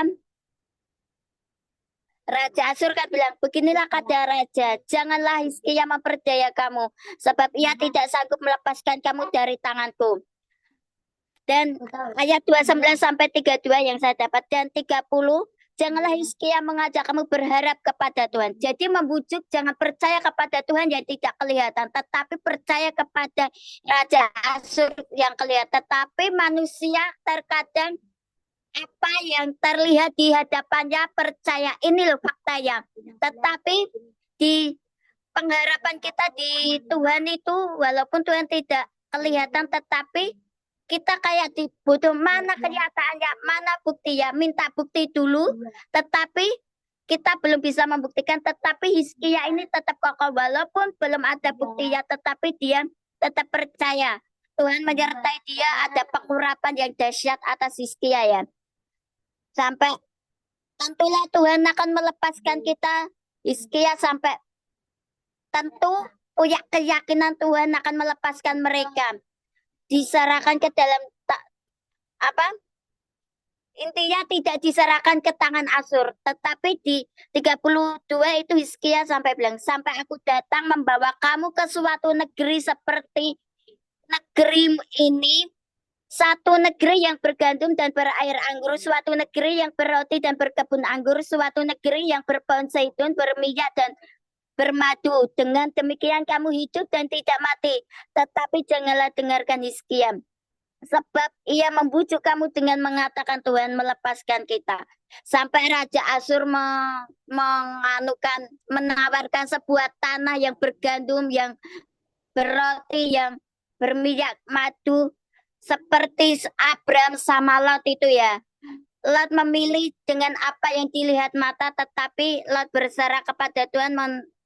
Raja Asyur kan bilang, beginilah kata Raja, janganlah Hizkia mempercaya kamu, sebab ia tidak sanggup melepaskan kamu dari tanganku. Dan ayat 29 sampai 32 yang saya dapat, dan 30, janganlah Hizkia mengajak kamu berharap kepada Tuhan. Jadi membujuk jangan percaya kepada Tuhan yang tidak kelihatan, tetapi percaya kepada Raja Asyur yang kelihatan. Tetapi manusia terkadang apa yang terlihat di hadapannya percaya, ini loh faktanya. Tetapi di pengharapan kita di Tuhan itu, walaupun Tuhan tidak kelihatan, tetapi kita kayak dibutuh mana kenyataannya, mana buktinya, minta bukti dulu, tetapi kita belum bisa membuktikan. Tetapi Hizkia ini tetap kokoh, walaupun belum ada buktinya, tetapi dia tetap percaya. Tuhan menyertai dia, ada pengurapan yang dahsyat atas Hizkia ya. Sampai tentulah Tuhan akan melepaskan kita, Hizkia sampai tentu punya keyakinan Tuhan akan melepaskan mereka. Diserahkan ke dalam intinya tidak diserahkan ke tangan Asyur, tetapi di 32 itu Hizkia sampai bilang, sampai aku datang membawa kamu ke suatu negeri seperti negeri ini, satu negeri yang bergandum dan berair anggur, suatu negeri yang berroti dan berkebun anggur, suatu negeri yang berpohon zaitun, berminyak dan bermadu. Dengan demikian kamu hidup dan tidak mati. Tetapi janganlah dengarkan Hizkia, sebab ia membujuk kamu dengan mengatakan Tuhan melepaskan kita. Sampai Raja Asyur menawarkan sebuah tanah yang bergandum, yang berroti, yang berminyak madu, seperti Abraham sama Lot itu ya. Lot memilih dengan apa yang dilihat mata, tetapi Lot berserah kepada Tuhan,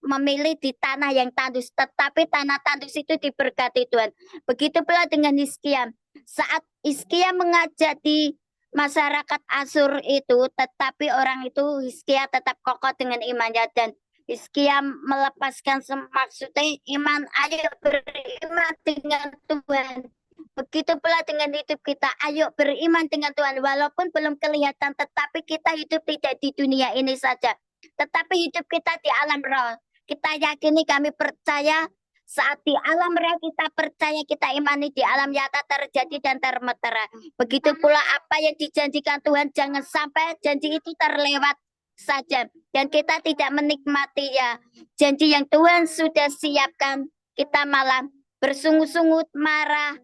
memilih di tanah yang tandus, tetapi tanah tandus itu diberkati Tuhan. Begitu pula dengan Hizkia. Saat Hizkia mengajak di masyarakat Asyur itu, tetapi orang itu Hizkia tetap kokoh dengan imannya, dan Hizkia melepaskan maksudnya iman, ayo beriman dengan Tuhan. Begitu pula dengan hidup kita, ayo beriman dengan Tuhan, walaupun belum kelihatan, tetapi kita hidup tidak di dunia ini saja, tetapi hidup kita di alam roh. Kita yakini, kami percaya saat di alam roh kita percaya, kita imani, di alam nyata terjadi dan termetera. Begitu pula apa yang dijanjikan Tuhan, jangan sampai janji itu terlewat saja dan kita tidak menikmati ya janji yang Tuhan sudah siapkan. Kita malah bersungut-sungut, marah,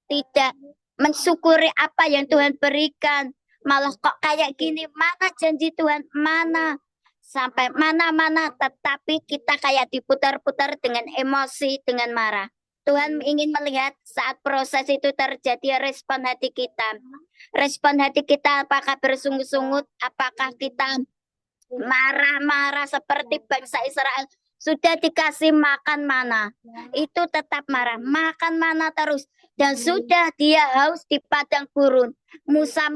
tidak mensyukuri apa yang Tuhan berikan, malah kok kayak gini, mana janji Tuhan, mana, sampai mana-mana, tetapi kita kayak diputar-putar dengan emosi, dengan marah. Tuhan ingin melihat saat proses itu terjadi respon hati kita. Respon hati kita apakah bersungut-sungut, apakah kita marah-marah seperti bangsa Israel. Sudah dikasih makan mana, itu tetap marah, makan mana terus. Dan sudah dia haus di padang gurun, Musa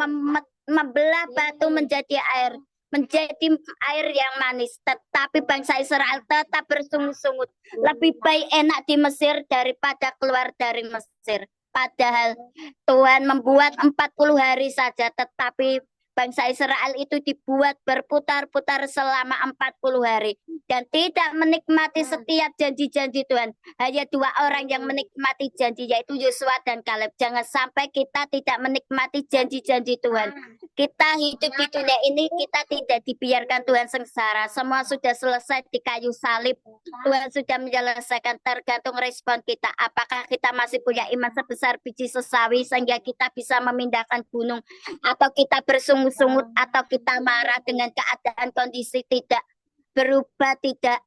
membelah batu menjadi air yang manis. Tetapi bangsa Israel tetap bersungut-sungut. Lebih baik enak di Mesir daripada keluar dari Mesir. Padahal Tuhan membuat 40 hari saja, tetapi bangsa Israel itu dibuat berputar-putar selama 40 hari. Dan tidak menikmati setiap janji-janji Tuhan. Hanya 2 orang yang menikmati janji, yaitu Yosua dan Kaleb. Jangan sampai kita tidak menikmati janji-janji Tuhan. Kita hidup di dunia ini, kita tidak dibiarkan Tuhan sengsara. Semua sudah selesai di kayu salib. Tuhan sudah menyelesaikan, tergantung respon kita. Apakah kita masih punya iman sebesar biji sesawi sehingga kita bisa memindahkan gunung, atau kita bersungut-sungut, atau kita marah dengan keadaan kondisi tidak berubah, tidak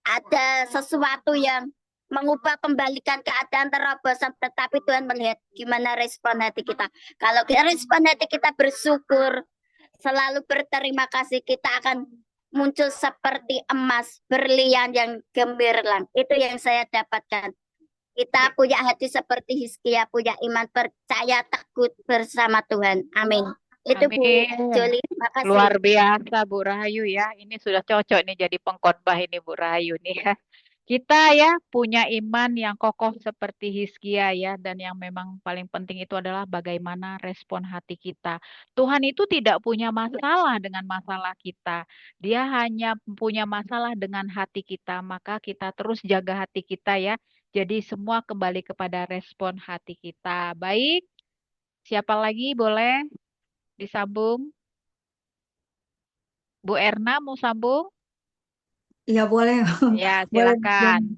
ada sesuatu yang mengubah, kembalikan keadaan terobosan, tetapi Tuhan melihat gimana respon hati kita. Kalau respon hati kita bersyukur, selalu berterima kasih, kita akan muncul seperti emas, berlian yang gemilang. Itu yang saya dapatkan. Kita punya hati seperti Hizkia, punya iman, percaya, takut bersama Tuhan. Amin. Itu Bu Amin. Joli, makasih. Luar biasa Bu Rahayu ya. Ini sudah cocok nih jadi pengkhotbah ini Bu Rahayu nih ya. Kita ya punya iman yang kokoh seperti Hizkia ya, dan yang memang paling penting itu adalah bagaimana respon hati kita. Tuhan itu tidak punya masalah dengan masalah kita. Dia hanya punya masalah dengan hati kita, maka kita terus jaga hati kita ya. Jadi semua kembali kepada respon hati kita. Baik, siapa lagi boleh disambung? Bu Erna mau sambung? Ya boleh, Ya, boleh. silakan.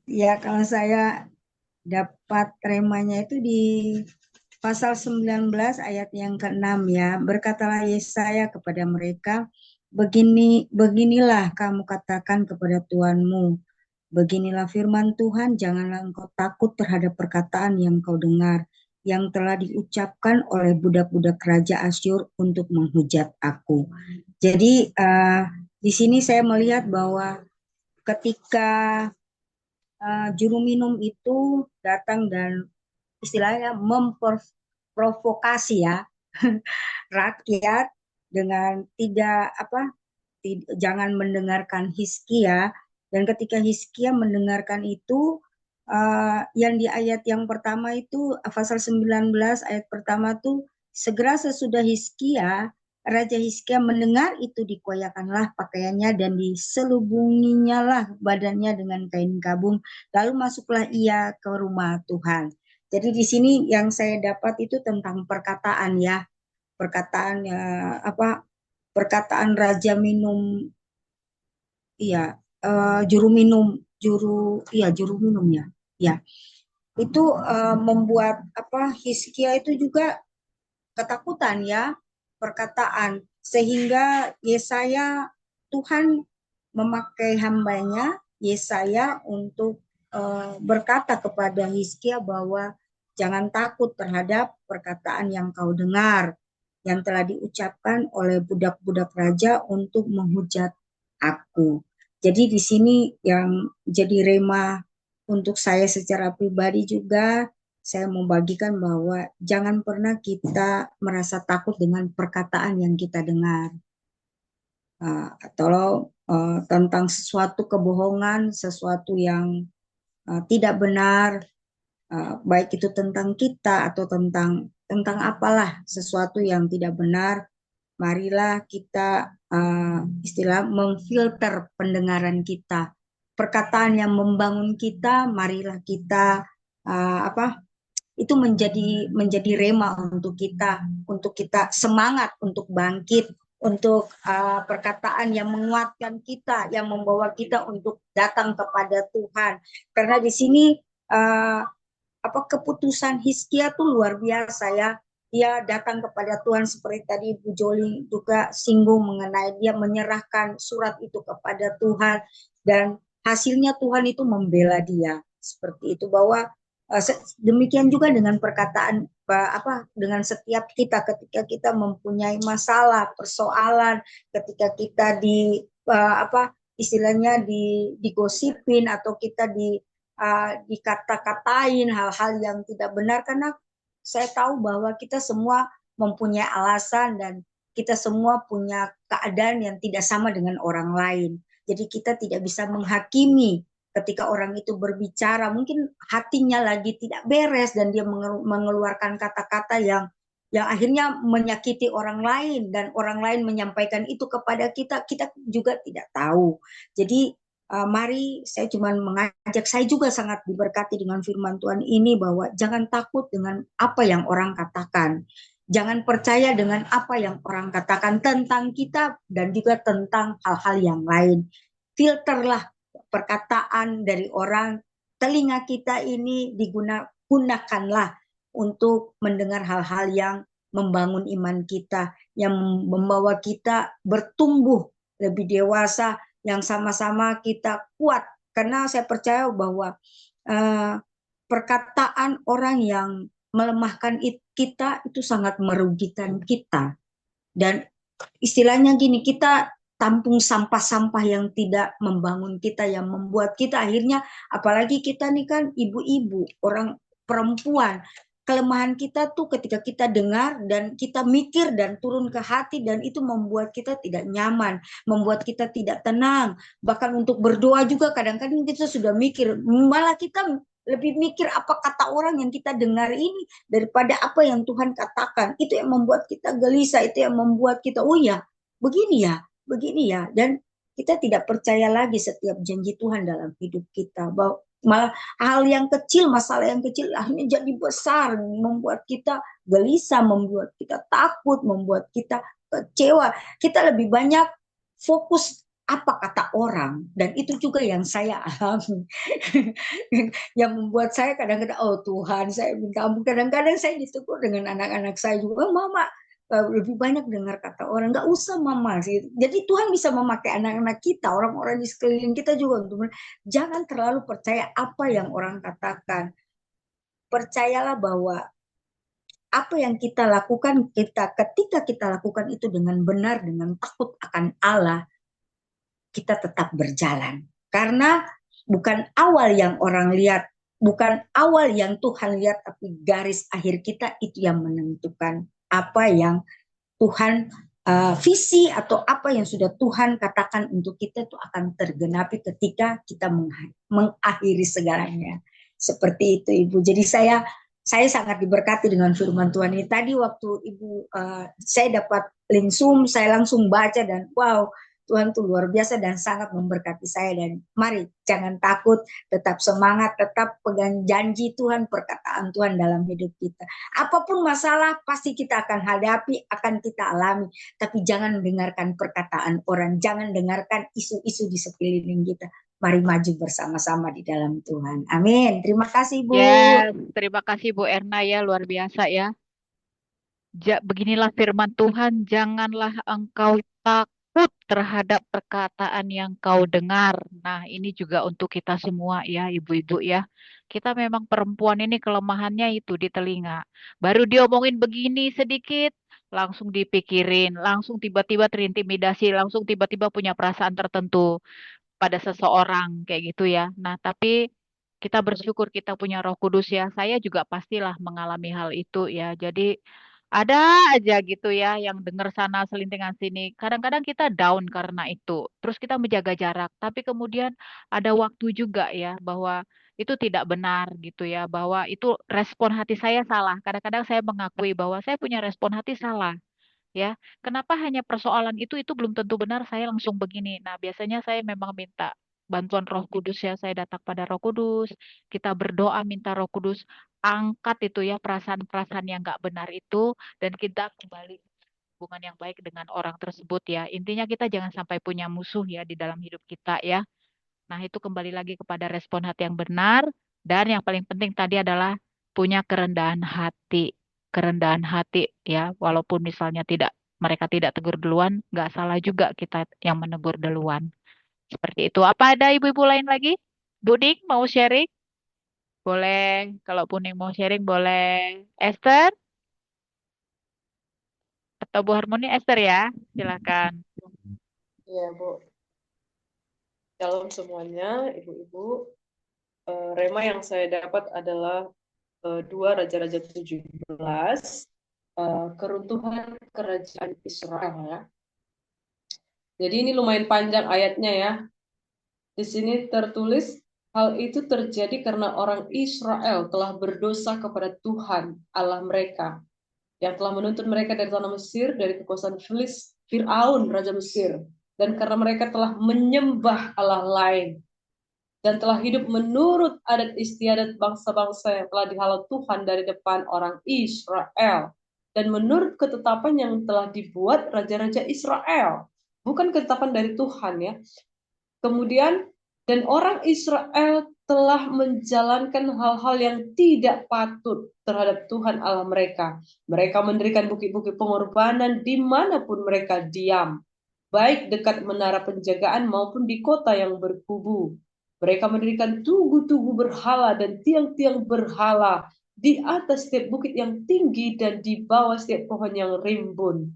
Ya kalau saya dapat remanya itu di pasal 19 ayat yang ke-6 ya. Berkatalah Yesaya kepada mereka, beginilah kamu katakan kepada Tuhanmu. Beginilah firman Tuhan, janganlah engkau takut terhadap perkataan yang kau dengar, yang telah diucapkan oleh budak-budak Raja Asyur untuk menghujat aku. Jadi di sini saya melihat bahwa ketika juru minum itu datang dan istilahnya memprovokasi ya rakyat dengan jangan mendengarkan Hizkia, dan ketika Hizkia mendengarkan itu yang di ayat yang pertama itu pasal 19 ayat pertama tuh, segera sesudah Hizkia Raja Hizkia mendengar itu, dikoyakanlah pakaiannya dan diselubunginya lah badannya dengan kain kabung, lalu masuklah ia ke rumah Tuhan. Jadi di sini yang saya dapat itu tentang perkataan ya, perkataan perkataan raja minum, iya, juru minum ya, itu membuat Hizkia itu juga ketakutan ya, perkataan, sehingga Yesaya, Tuhan memakai hambanya Yesaya untuk berkata kepada Hizkia bahwa jangan takut terhadap perkataan yang kau dengar, yang telah diucapkan oleh budak-budak raja untuk menghujat aku. Jadi di sini yang jadi rema untuk saya secara pribadi juga, saya membagikan bahwa jangan pernah kita merasa takut dengan perkataan yang kita dengar. Atau tentang sesuatu kebohongan, sesuatu yang tidak benar, baik itu tentang kita atau tentang apalah, sesuatu yang tidak benar, marilah kita istilah memfilter pendengaran kita. Perkataan yang membangun kita, marilah kita itu menjadi rema untuk kita semangat untuk bangkit, untuk perkataan yang menguatkan kita, yang membawa kita untuk datang kepada Tuhan. Karena di sini keputusan Hizkia tuh luar biasa ya. Dia datang kepada Tuhan seperti tadi Bu Joli juga singgung mengenai dia menyerahkan surat itu kepada Tuhan, dan hasilnya Tuhan itu membela dia seperti itu, bahwa demikian juga dengan perkataan dengan setiap kita ketika kita mempunyai masalah, persoalan, ketika kita istilahnya digosipin atau kita dikata-katain hal-hal yang tidak benar, karena saya tahu bahwa kita semua mempunyai alasan dan kita semua punya keadaan yang tidak sama dengan orang lain. Jadi kita tidak bisa menghakimi ketika orang itu berbicara, mungkin hatinya lagi tidak beres dan dia mengeluarkan kata-kata yang akhirnya menyakiti orang lain, dan orang lain menyampaikan itu kepada kita juga tidak tahu. Jadi mari, saya cuma mengajak, saya juga sangat diberkati dengan firman Tuhan ini, bahwa jangan takut dengan apa yang orang katakan. Jangan percaya dengan apa yang orang katakan tentang kita dan juga tentang hal-hal yang lain. Filterlah perkataan dari orang. Telinga kita ini digunakanlah untuk mendengar hal-hal yang membangun iman kita, yang membawa kita bertumbuh lebih dewasa, yang sama-sama kita kuat. Karena saya percaya bahwa perkataan orang yang melemahkan kita itu sangat merugikan kita. Dan istilahnya gini, kita tampung sampah-sampah yang tidak membangun kita, yang membuat kita akhirnya, apalagi kita nih kan ibu-ibu, orang perempuan, kelemahan kita tuh ketika kita dengar dan kita mikir dan turun ke hati, dan itu membuat kita tidak nyaman, membuat kita tidak tenang. Bahkan untuk berdoa juga kadang-kadang kita sudah mikir, malah kita lebih mikir apa kata orang yang kita dengar ini daripada apa yang Tuhan katakan. Itu yang membuat kita gelisah, itu yang membuat kita, oh ya, begini ya, begini ya. Dan kita tidak percaya lagi setiap janji Tuhan dalam hidup kita. Bahwa malah hal yang kecil, masalah yang kecil akhirnya jadi besar, membuat kita gelisah, membuat kita takut, membuat kita kecewa. Kita lebih banyak fokus apa kata orang, dan itu juga yang saya alami. Yang membuat saya kadang-kadang, oh Tuhan, saya minta ampun. Kadang-kadang saya ditegur dengan anak-anak saya juga, mama lebih banyak dengar kata orang, nggak usah mama sih. Jadi Tuhan bisa memakai anak-anak kita, orang-orang di sekeliling kita juga untuk jangan terlalu percaya apa yang orang katakan. Percayalah bahwa apa yang kita lakukan, ketika kita lakukan itu dengan benar, dengan takut akan Allah, kita tetap berjalan. Karena bukan awal yang orang lihat, bukan awal yang Tuhan lihat, tapi garis akhir kita itu yang menentukan apa yang Tuhan visi atau apa yang sudah Tuhan katakan untuk kita itu akan tergenapi ketika kita mengakhiri segalanya. Seperti itu Ibu. Jadi saya sangat diberkati dengan firman Tuhan ini. Tadi waktu Ibu saya dapat link Zoom, saya langsung baca dan wow, Tuhan tuh luar biasa dan sangat memberkati saya. Dan mari jangan takut, tetap semangat, tetap pegang janji Tuhan, perkataan Tuhan dalam hidup kita. Apapun masalah pasti kita akan hadapi, akan kita alami. Tapi jangan dengarkan perkataan orang, jangan dengarkan isu-isu di sekeliling kita. Mari maju bersama-sama di dalam Tuhan. Amin. Terima kasih Bu. Yes, terima kasih Bu Erna ya, luar biasa ya. Beginilah firman Tuhan, janganlah engkau takut terhadap perkataan yang kau dengar. Nah, ini juga untuk kita semua ya, ibu-ibu ya. Kita memang perempuan ini kelemahannya itu di telinga. Baru diomongin begini sedikit, langsung dipikirin, langsung tiba-tiba terintimidasi, langsung tiba-tiba punya perasaan tertentu pada seseorang kayak gitu ya. Nah, tapi kita bersyukur kita punya Roh Kudus ya. Saya juga pastilah mengalami hal itu ya. Jadi ada aja gitu ya yang dengar sana selintingan sini. Kadang-kadang kita down karena itu. Terus kita menjaga jarak. Tapi kemudian ada waktu juga ya bahwa itu tidak benar gitu ya. Bahwa itu respon hati saya salah. Kadang-kadang saya mengakui bahwa saya punya respon hati salah. Ya, kenapa hanya persoalan itu belum tentu benar, saya langsung begini. Nah, biasanya saya memang minta bantuan Roh Kudus ya, saya datang pada Roh Kudus, kita berdoa minta Roh Kudus angkat itu ya perasaan-perasaan yang nggak benar itu, dan kita kembali hubungan yang baik dengan orang tersebut ya. Intinya kita jangan sampai punya musuh ya di dalam hidup kita ya. Nah, itu kembali lagi kepada respon hati yang benar, dan yang paling penting tadi adalah punya kerendahan hati. Kerendahan hati ya, walaupun misalnya mereka tidak tegur duluan, nggak salah juga kita yang menegur duluan. Seperti itu. Apa ada ibu-ibu lain lagi? Bu Ning mau sharing? Boleh. Kalau Bu Ning mau sharing boleh. Esther atau Bu Harmoni? Esther ya, silakan. Iya, Bu. Shalom semuanya, ibu-ibu. Rema yang saya dapat adalah 2 Raja-Raja 17, keruntuhan kerajaan Israel ya. Jadi ini lumayan panjang ayatnya ya. Di sini tertulis, hal itu terjadi karena orang Israel telah berdosa kepada Tuhan Allah mereka, yang telah menuntun mereka dari tanah Mesir, dari kekuasaan Fir'aun, Raja Mesir. Dan karena mereka telah menyembah Allah lain, dan telah hidup menurut adat istiadat bangsa-bangsa yang telah dihalau Tuhan dari depan orang Israel, dan menurut ketetapan yang telah dibuat raja-raja Israel, bukan ketetapan dari Tuhan ya. Kemudian, dan orang Israel telah menjalankan hal-hal yang tidak patut terhadap Tuhan Allah mereka. Mereka mendirikan bukit-bukit pengorbanan dimanapun mereka diam, baik dekat menara penjagaan maupun di kota yang berkubu. Mereka mendirikan tugu-tugu berhala dan tiang-tiang berhala di atas setiap bukit yang tinggi dan di bawah setiap pohon yang rimbun.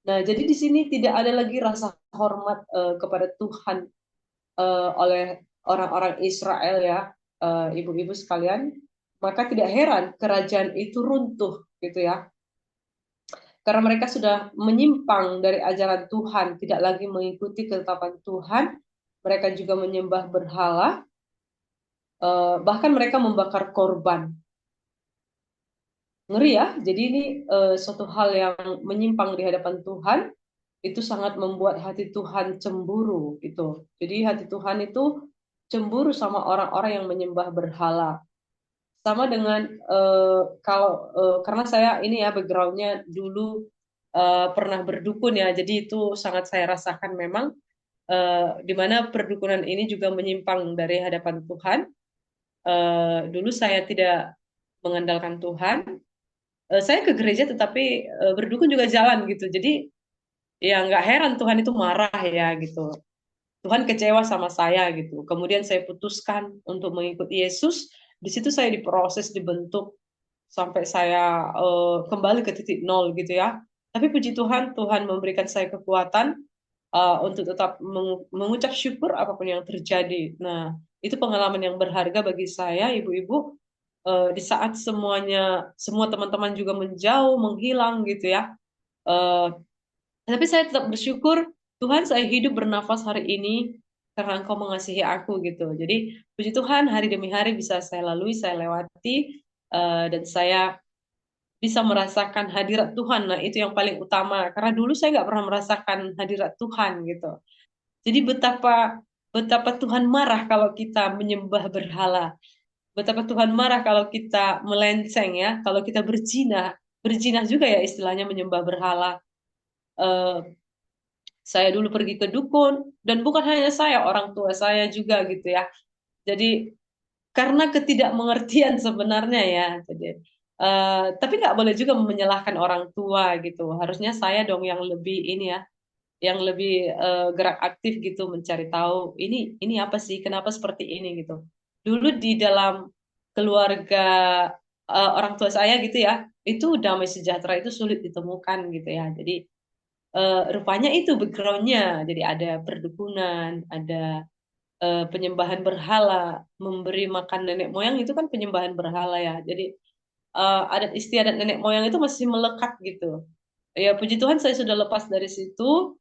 Nah, jadi di sini tidak ada lagi rasa hormat kepada Tuhan oleh orang-orang Israel ya, ibu-ibu sekalian. maka tidak heran kerajaan itu runtuh gitu ya. Karena mereka sudah menyimpang dari ajaran Tuhan, tidak lagi mengikuti ketetapan Tuhan, mereka juga menyembah berhala, bahkan mereka membakar korban. Ngeri ya, jadi ini suatu hal yang menyimpang di hadapan Tuhan, itu sangat membuat hati Tuhan cemburu gitu. Jadi hati Tuhan itu cemburu sama orang-orang yang menyembah berhala. Sama dengan karena saya ini ya backgroundnya dulu pernah berdukun ya, jadi itu sangat saya rasakan memang di mana perdukunan ini juga menyimpang dari hadapan Tuhan. Dulu saya tidak mengandalkan Tuhan, saya ke gereja tetapi berdukun juga jalan gitu. Jadi ya nggak heran Tuhan itu marah ya gitu. Tuhan kecewa sama saya gitu. Kemudian saya putuskan untuk mengikuti Yesus. Di situ saya diproses, dibentuk sampai saya kembali ke titik nol gitu ya. Tapi puji Tuhan, Tuhan memberikan saya kekuatan untuk tetap mengucap syukur apapun yang terjadi. Nah, itu pengalaman yang berharga bagi saya, ibu-ibu. Di saat semua teman-teman juga menjauh, menghilang gitu ya. Tapi saya tetap bersyukur, Tuhan saya hidup bernafas hari ini karena Engkau mengasihi aku gitu. Jadi puji Tuhan hari demi hari bisa saya lalui, saya lewati, dan saya bisa merasakan hadirat Tuhan. Nah itu yang paling utama. Karena dulu saya nggak pernah merasakan hadirat Tuhan gitu. Jadi betapa Tuhan marah kalau kita menyembah berhala. Betapa Tuhan marah kalau kita melenceng ya, kalau kita berzinah juga ya istilahnya menyembah berhala. Saya dulu pergi ke dukun, dan bukan hanya saya, orang tua saya juga gitu ya. Jadi karena ketidakmengertian sebenarnya ya. Jadi, tapi nggak boleh juga menyalahkan orang tua gitu. Harusnya saya dong yang lebih ini ya, yang lebih gerak aktif gitu mencari tahu ini apa sih, kenapa seperti ini gitu. Dulu di dalam keluarga orang tua saya gitu ya, itu damai sejahtera itu sulit ditemukan gitu ya. Jadi rupanya itu backgroundnya. Jadi ada perdukunan, ada penyembahan berhala, memberi makan nenek moyang itu kan penyembahan berhala ya. Jadi adat istiadat nenek moyang itu masih melekat gitu. Ya puji Tuhan saya sudah lepas dari situ.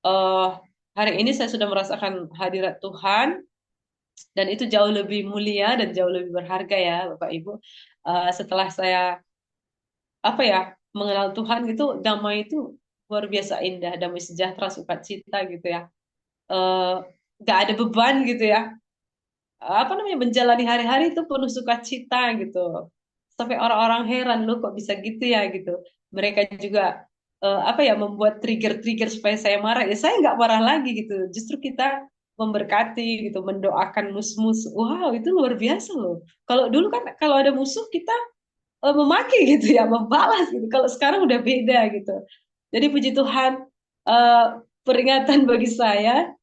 Eh, Hari ini saya sudah merasakan hadirat Tuhan, dan itu jauh lebih mulia dan jauh lebih berharga ya Bapak Ibu. Setelah saya apa ya mengenal Tuhan gitu, damai itu luar biasa indah, damai sejahtera, sukacita gitu ya. Eh, Gak ada beban gitu ya. Apa namanya menjalani hari-hari itu penuh sukacita gitu. Sampai orang-orang heran lu kok bisa gitu ya gitu. Mereka juga apa ya membuat trigger-trigger supaya saya marah. Ya saya nggak marah lagi gitu. Justru kita memberkati gitu, mendoakan musuh-musuh. Wow, itu luar biasa loh. Kalau dulu kan kalau ada musuh kita memaki gitu ya, membalas gitu. Kalau sekarang udah beda gitu. Jadi puji Tuhan, eh, peringatan bagi saya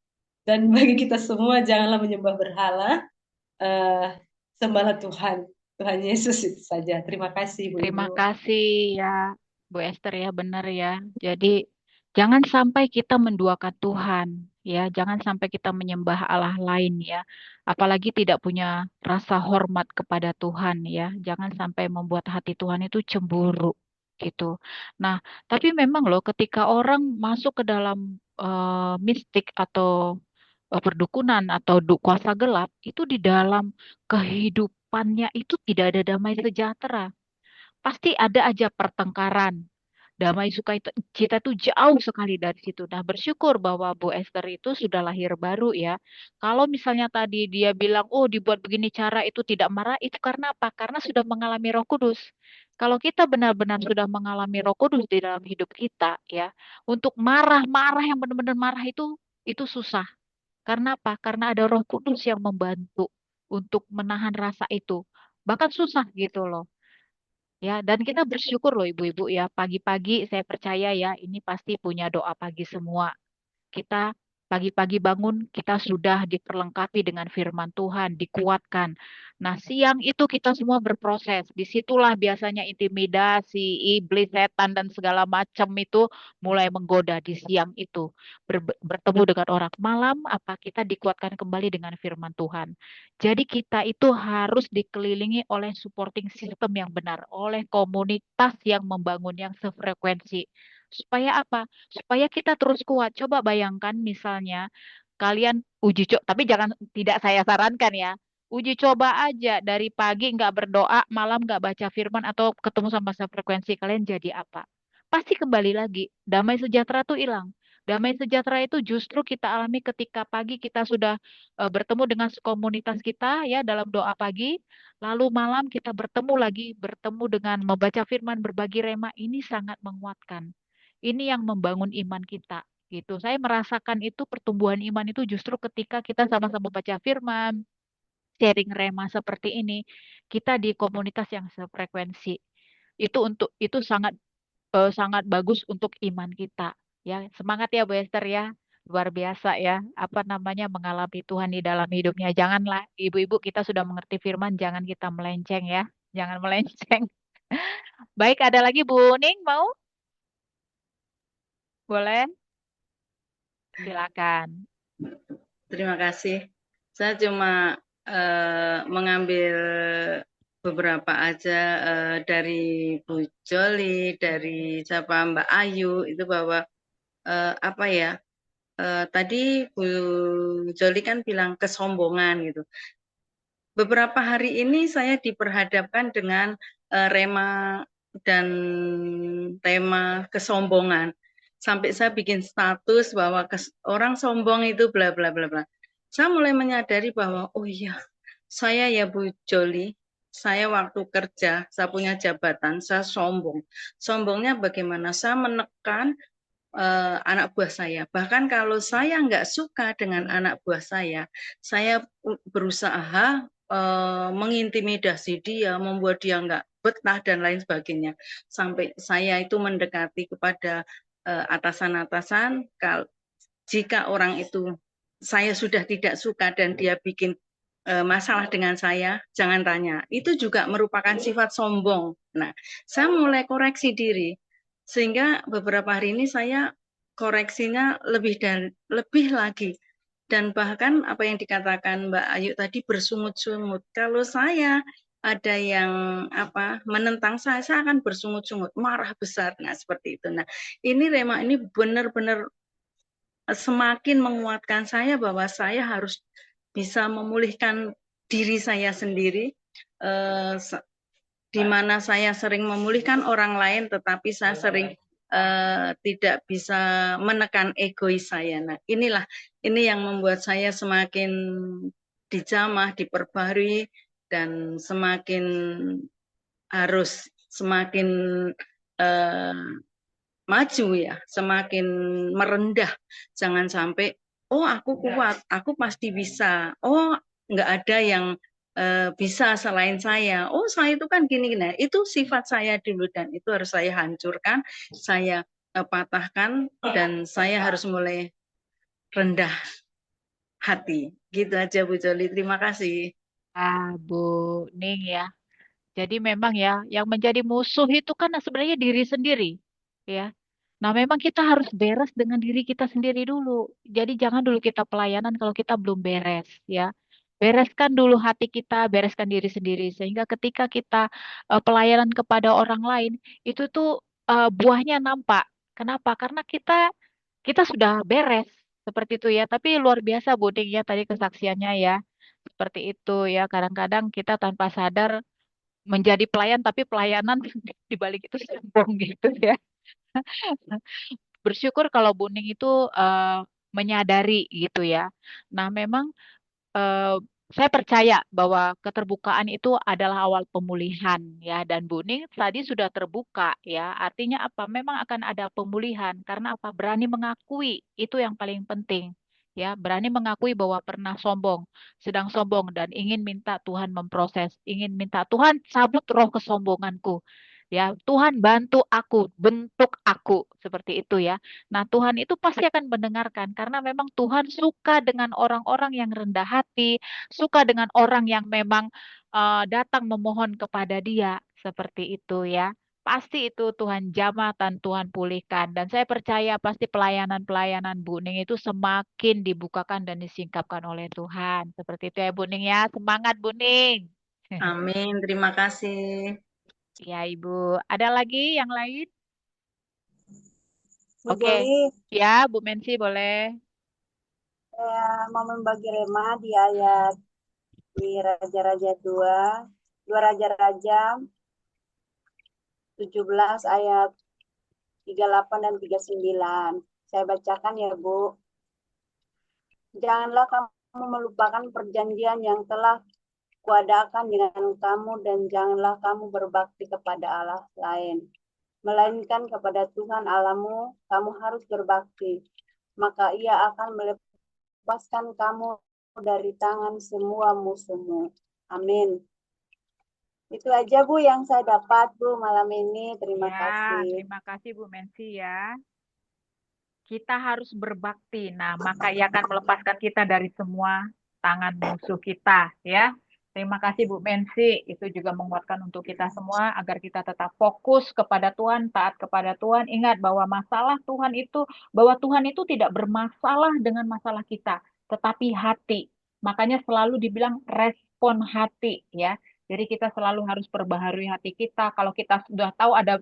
dan bagi kita semua, janganlah menyembah berhala, eh, sembahlah Tuhan, Tuhan Yesus itu saja. Terima kasih Bu Terima Ibu. kasih ya, Bu Esther ya, benar ya. Jadi jangan sampai kita menduakan Tuhan, ya. Jangan sampai kita menyembah Allah lain ya. Apalagi tidak punya rasa hormat kepada Tuhan ya. Jangan sampai membuat hati Tuhan itu cemburu gitu. Nah, tapi memang loh ketika orang masuk ke dalam mistik atau perdukunan atau kuasa gelap, itu di dalam kehidupannya itu tidak ada damai sejahtera, pasti ada aja pertengkaran. Damai cita itu jauh sekali dari situ. Nah, bersyukur bahwa Bu Esther itu sudah lahir baru ya. Kalau misalnya tadi dia bilang, oh dibuat begini cara itu tidak marah, itu karena apa? Karena sudah mengalami Roh Kudus. Kalau kita benar-benar sudah mengalami Roh Kudus di dalam hidup kita ya, untuk marah-marah yang benar-benar marah itu susah. Karena apa? Karena ada Roh Kudus yang membantu untuk menahan rasa itu. Bahkan susah gitu loh. Ya, dan kita bersyukur loh ibu-ibu ya, pagi-pagi saya percaya ya, ini pasti punya doa pagi semua. Kita Pagi-pagi bangun, kita sudah diperlengkapi dengan firman Tuhan, dikuatkan. Nah, siang itu kita semua berproses. Disitulah biasanya intimidasi, iblis, setan, dan segala macam itu mulai menggoda di siang itu. Bertemu dengan orang malam, apa kita dikuatkan kembali dengan firman Tuhan. Jadi kita itu harus dikelilingi oleh supporting system yang benar, oleh komunitas yang membangun, yang sefrekuensi. Supaya apa? Supaya kita terus kuat. Coba bayangkan misalnya kalian uji coba, tapi jangan, tidak saya sarankan ya. Uji coba aja dari pagi nggak berdoa, malam nggak baca firman atau ketemu sama frekuensi, kalian jadi apa? Pasti kembali lagi. Damai sejahtera tuh hilang. Damai sejahtera itu justru kita alami ketika pagi kita sudah bertemu dengan komunitas kita ya dalam doa pagi, lalu malam kita bertemu lagi, bertemu dengan membaca firman, berbagi rema, ini sangat menguatkan. Ini yang membangun iman kita gitu. Saya merasakan itu pertumbuhan iman itu justru ketika kita sama-sama baca firman, sharing rema seperti ini, kita di komunitas yang sefrekuensi. Itu sangat sangat bagus untuk iman kita. Ya, semangat ya Bu Esther ya. Luar biasa ya, apa namanya mengalami Tuhan di dalam hidupnya. Janganlah ibu-ibu kita sudah mengerti firman, jangan kita melenceng ya. Jangan melenceng. Baik, ada lagi Bu Ning mau? Boleh? Silakan. Terima kasih. Saya cuma mengambil beberapa aja dari Bu Joli, dari siapa Mbak Ayu, itu bahwa apa ya, tadi Bu Joli kan bilang kesombongan gitu. Beberapa hari ini saya diperhadapkan dengan rema dan tema kesombongan. Sampai saya bikin status bahwa orang sombong itu bla bla bla bla. Saya mulai menyadari bahwa oh iya, saya ya Bu Joli, saya waktu kerja, saya punya jabatan, saya sombong. Sombongnya bagaimana? Saya menekan anak buah saya. Bahkan kalau saya nggak suka dengan anak buah saya berusaha mengintimidasi dia, membuat dia nggak betah dan lain sebagainya. Sampai saya itu mendekati kepada atasan-atasan, jika orang itu saya sudah tidak suka dan dia bikin masalah dengan saya, jangan tanya. Itu juga merupakan sifat sombong. Nah, saya mulai koreksi diri. Sehingga beberapa hari ini saya koreksinya lebih lagi. Dan bahkan apa yang dikatakan Mbak Ayu tadi bersungut-sungut. Kalau saya ada yang menentang saya akan bersungut-sungut, marah besar. Nah, seperti itu. Nah, ini Rema ini benar-benar semakin menguatkan saya bahwa saya harus bisa memulihkan diri saya sendiri, di mana saya sering memulihkan orang lain, tetapi saya sering tidak bisa menekan egois saya. Nah, ini yang membuat saya semakin dijamah, diperbarui, dan semakin harus semakin maju ya, semakin merendah. Jangan sampai, oh aku kuat, aku pasti bisa. Oh nggak ada yang bisa selain saya. Oh saya itu kan gini. Nah itu sifat saya dulu dan itu harus saya hancurkan, saya patahkan dan saya harus mulai rendah hati. Gitu aja Bu Joli. Terima kasih. Bu Ning ya. Jadi memang ya, yang menjadi musuh itu kan sebenarnya diri sendiri, ya. Nah, memang kita harus beres dengan diri kita sendiri dulu. Jadi jangan dulu kita pelayanan kalau kita belum beres, ya. Bereskan dulu hati kita, bereskan diri sendiri sehingga ketika kita pelayanan kepada orang lain, itu tuh buahnya nampak. Kenapa? Karena kita sudah beres seperti itu ya. Tapi luar biasa Bu Ning ya tadi kesaksiannya ya. Seperti itu ya. Kadang-kadang kita tanpa sadar menjadi pelayan tapi pelayanan di balik itu sombong gitu ya. Bersyukur kalau Buning itu menyadari gitu ya. Nah, memang eh, saya percaya bahwa keterbukaan itu adalah awal pemulihan ya dan Buning tadi sudah terbuka ya. Artinya apa? Memang akan ada pemulihan karena apa? Berani mengakui itu yang paling penting. Ya, berani mengakui bahwa pernah sombong, sedang sombong dan ingin minta Tuhan memproses, ingin minta Tuhan cabut roh kesombonganku. Ya, Tuhan bantu aku, bentuk aku seperti itu ya. Nah, Tuhan itu pasti akan mendengarkan karena memang Tuhan suka dengan orang-orang yang rendah hati, suka dengan orang yang memang datang memohon kepada Dia seperti itu ya. Pasti itu Tuhan jamah dan Tuhan pulihkan. Dan saya percaya pasti pelayanan-pelayanan Bu Ning itu semakin dibukakan dan disingkapkan oleh Tuhan. Seperti itu ya Bu Ning ya. Semangat Bu Ning. Amin. Terima kasih. Ya Ibu. Ada lagi yang lain? Bu Oke. Dewi, Ya Bu Mensi boleh. saya mau membagi rema di ayat di Raja-Raja 2 Raja-Raja 17 ayat 38 dan 39. Saya bacakan ya Bu. Janganlah kamu melupakan perjanjian yang telah kuadakan dengan kamu dan janganlah kamu berbakti kepada Allah lain. Melainkan kepada Tuhan Allahmu, kamu harus berbakti. Maka ia akan melepaskan kamu dari tangan semua musuhmu. Amin. Itu aja Bu yang saya dapat Bu malam ini. Terima Ya, kasih. terima kasih Bu Mensi ya. Kita harus berbakti. Nah, maka ia akan melepaskan kita dari semua tangan musuh kita ya. Terima kasih Bu Mensi. Itu juga menguatkan untuk kita semua agar kita tetap fokus kepada Tuhan, taat kepada Tuhan. Ingat bahwa Tuhan itu tidak bermasalah dengan masalah kita, tetapi hati. Makanya selalu dibilang respon hati ya. Jadi kita selalu harus perbaharui hati kita. Kalau kita sudah tahu ada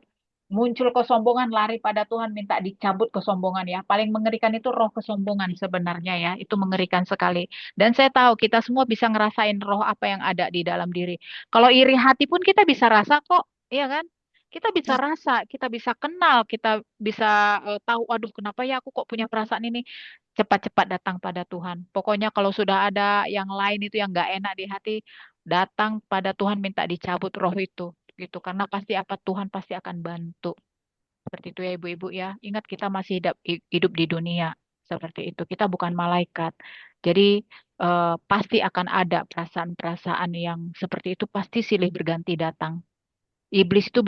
muncul kesombongan, lari pada Tuhan, minta dicabut kesombongan ya. Paling mengerikan itu roh kesombongan sebenarnya ya. Itu mengerikan sekali. Dan saya tahu kita semua bisa ngerasain roh apa yang ada di dalam diri. Kalau iri hati pun kita bisa rasa kok, iya kan? Kita bisa rasa, kita bisa kenal, kita bisa tahu, aduh kenapa ya aku kok punya perasaan ini. Cepat-cepat datang pada Tuhan. Pokoknya kalau sudah ada yang lain itu yang nggak enak di hati, datang pada Tuhan minta dicabut roh itu gitu karena pasti Tuhan pasti akan bantu seperti itu ya ibu-ibu ya. Ingat kita masih hidup di dunia seperti itu, kita bukan malaikat. Jadi pasti akan ada perasaan-perasaan yang seperti itu, pasti silih berganti datang. Iblis itu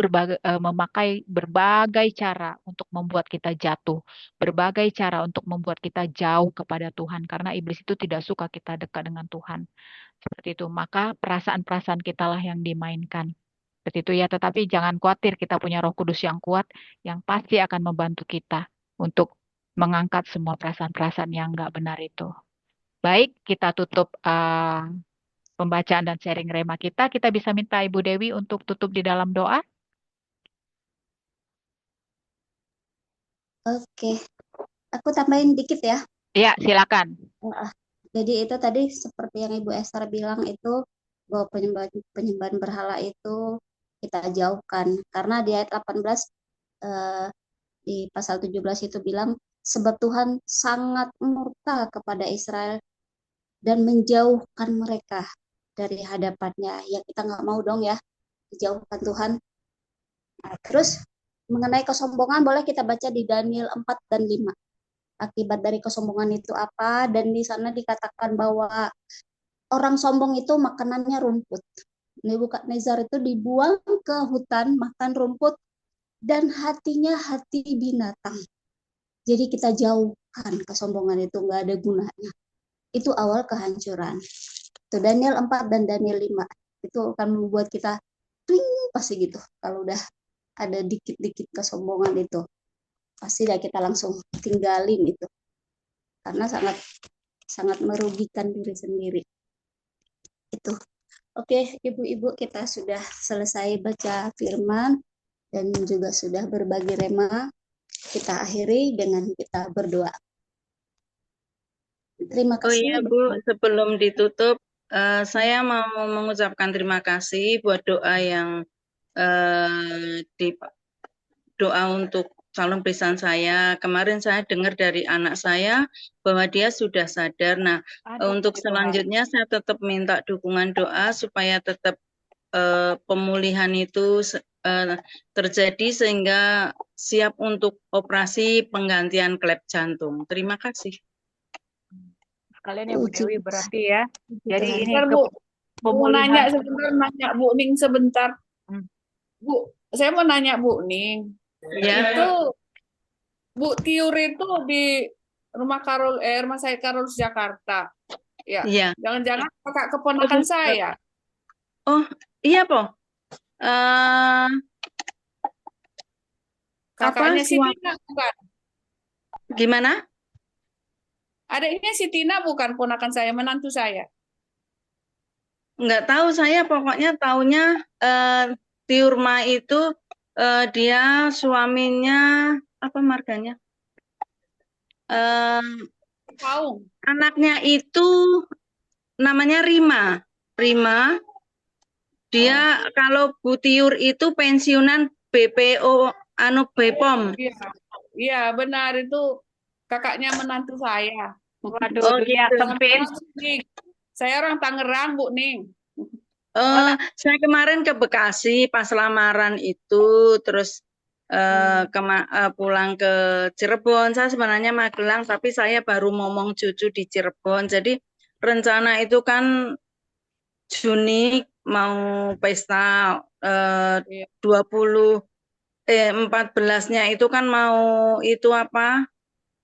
memakai berbagai cara untuk membuat kita jatuh, berbagai cara untuk membuat kita jauh kepada Tuhan karena iblis itu tidak suka kita dekat dengan Tuhan. Seperti itu. Maka perasaan-perasaan kita lah yang dimainkan. Seperti itu ya, tetapi jangan khawatir, kita punya Roh Kudus yang kuat yang pasti akan membantu kita untuk mengangkat semua perasaan-perasaan yang nggak benar itu. Baik, kita tutup pembacaan dan sharing rema kita. Kita bisa minta Ibu Dewi untuk tutup di dalam doa. Oke, aku tambahin dikit ya. Iya, silakan. Jadi itu tadi seperti yang Ibu Esther bilang itu bahwa penyembahan berhala itu kita jauhkan. Karena di ayat 18 di pasal 17 itu bilang sebab Tuhan sangat murka kepada Israel dan menjauhkan mereka dari hadapannya. Ya kita nggak mau dong ya dijauhkan Tuhan. Nah, terus mengenai kesombongan boleh kita baca di Daniel 4 dan 5. Akibat dari kesombongan itu apa? Dan di sana dikatakan bahwa orang sombong itu makanannya rumput. Nebukadnezar itu dibuang ke hutan makan rumput dan hatinya hati binatang. Jadi kita jauhkan kesombongan itu, nggak ada gunanya. Itu awal kehancuran. Itu Daniel 4 dan Daniel 5. Itu akan membuat kita twing pasti gitu. Kalau udah ada dikit-dikit kesombongan itu. Pasti dah kita langsung tinggalin itu. Karena sangat merugikan diri sendiri. Itu. Oke, ibu-ibu kita sudah selesai baca firman dan juga sudah berbagi rema. Kita akhiri dengan kita berdoa. Terima kasih. Oh iya Bu, sebelum ditutup, saya mau mengucapkan terima kasih buat doa yang doa untuk calon besan saya. Kemarin saya dengar dari anak saya bahwa dia sudah sadar. Nah, untuk selanjutnya saya tetap minta dukungan doa supaya tetap pemulihan itu terjadi sehingga siap untuk operasi penggantian klep jantung. Terima kasih. Sekalian ya Bu Dewi berarti ya. Jadi ini Bu, nanya Bu Ning sebentar. Bu, saya mau nanya Bu Ning. Ya, Itu Bu Tiur itu di rumah saya Karolus Jakarta. Ya, iya. jangan-jangan kakak Oh, keponakan saya. oh, iya po. Eh, Kakaknya si suami Tina bukan? gimana? Adiknya si Tina bukan ponakan saya, menantu saya. Nggak tahu saya, pokoknya taunya Tiurma itu dia suaminya apa marganya? Paung. Anaknya itu namanya Rima. Rima. Dia kalau Bu Tiur itu pensiunan BPO anu BPOM. Iya, iya benar itu kakaknya menantu saya. Waduh, Oh dunia gitu. sempit. Saya orang Tangerang, Bu Ning. Saya kemarin ke Bekasi pas lamaran itu, terus pulang ke Cirebon. Saya sebenarnya Magelang, tapi saya baru ngomong cucu di Cirebon. Jadi rencana itu kan Juni mau pesta 14-nya itu kan mau itu apa?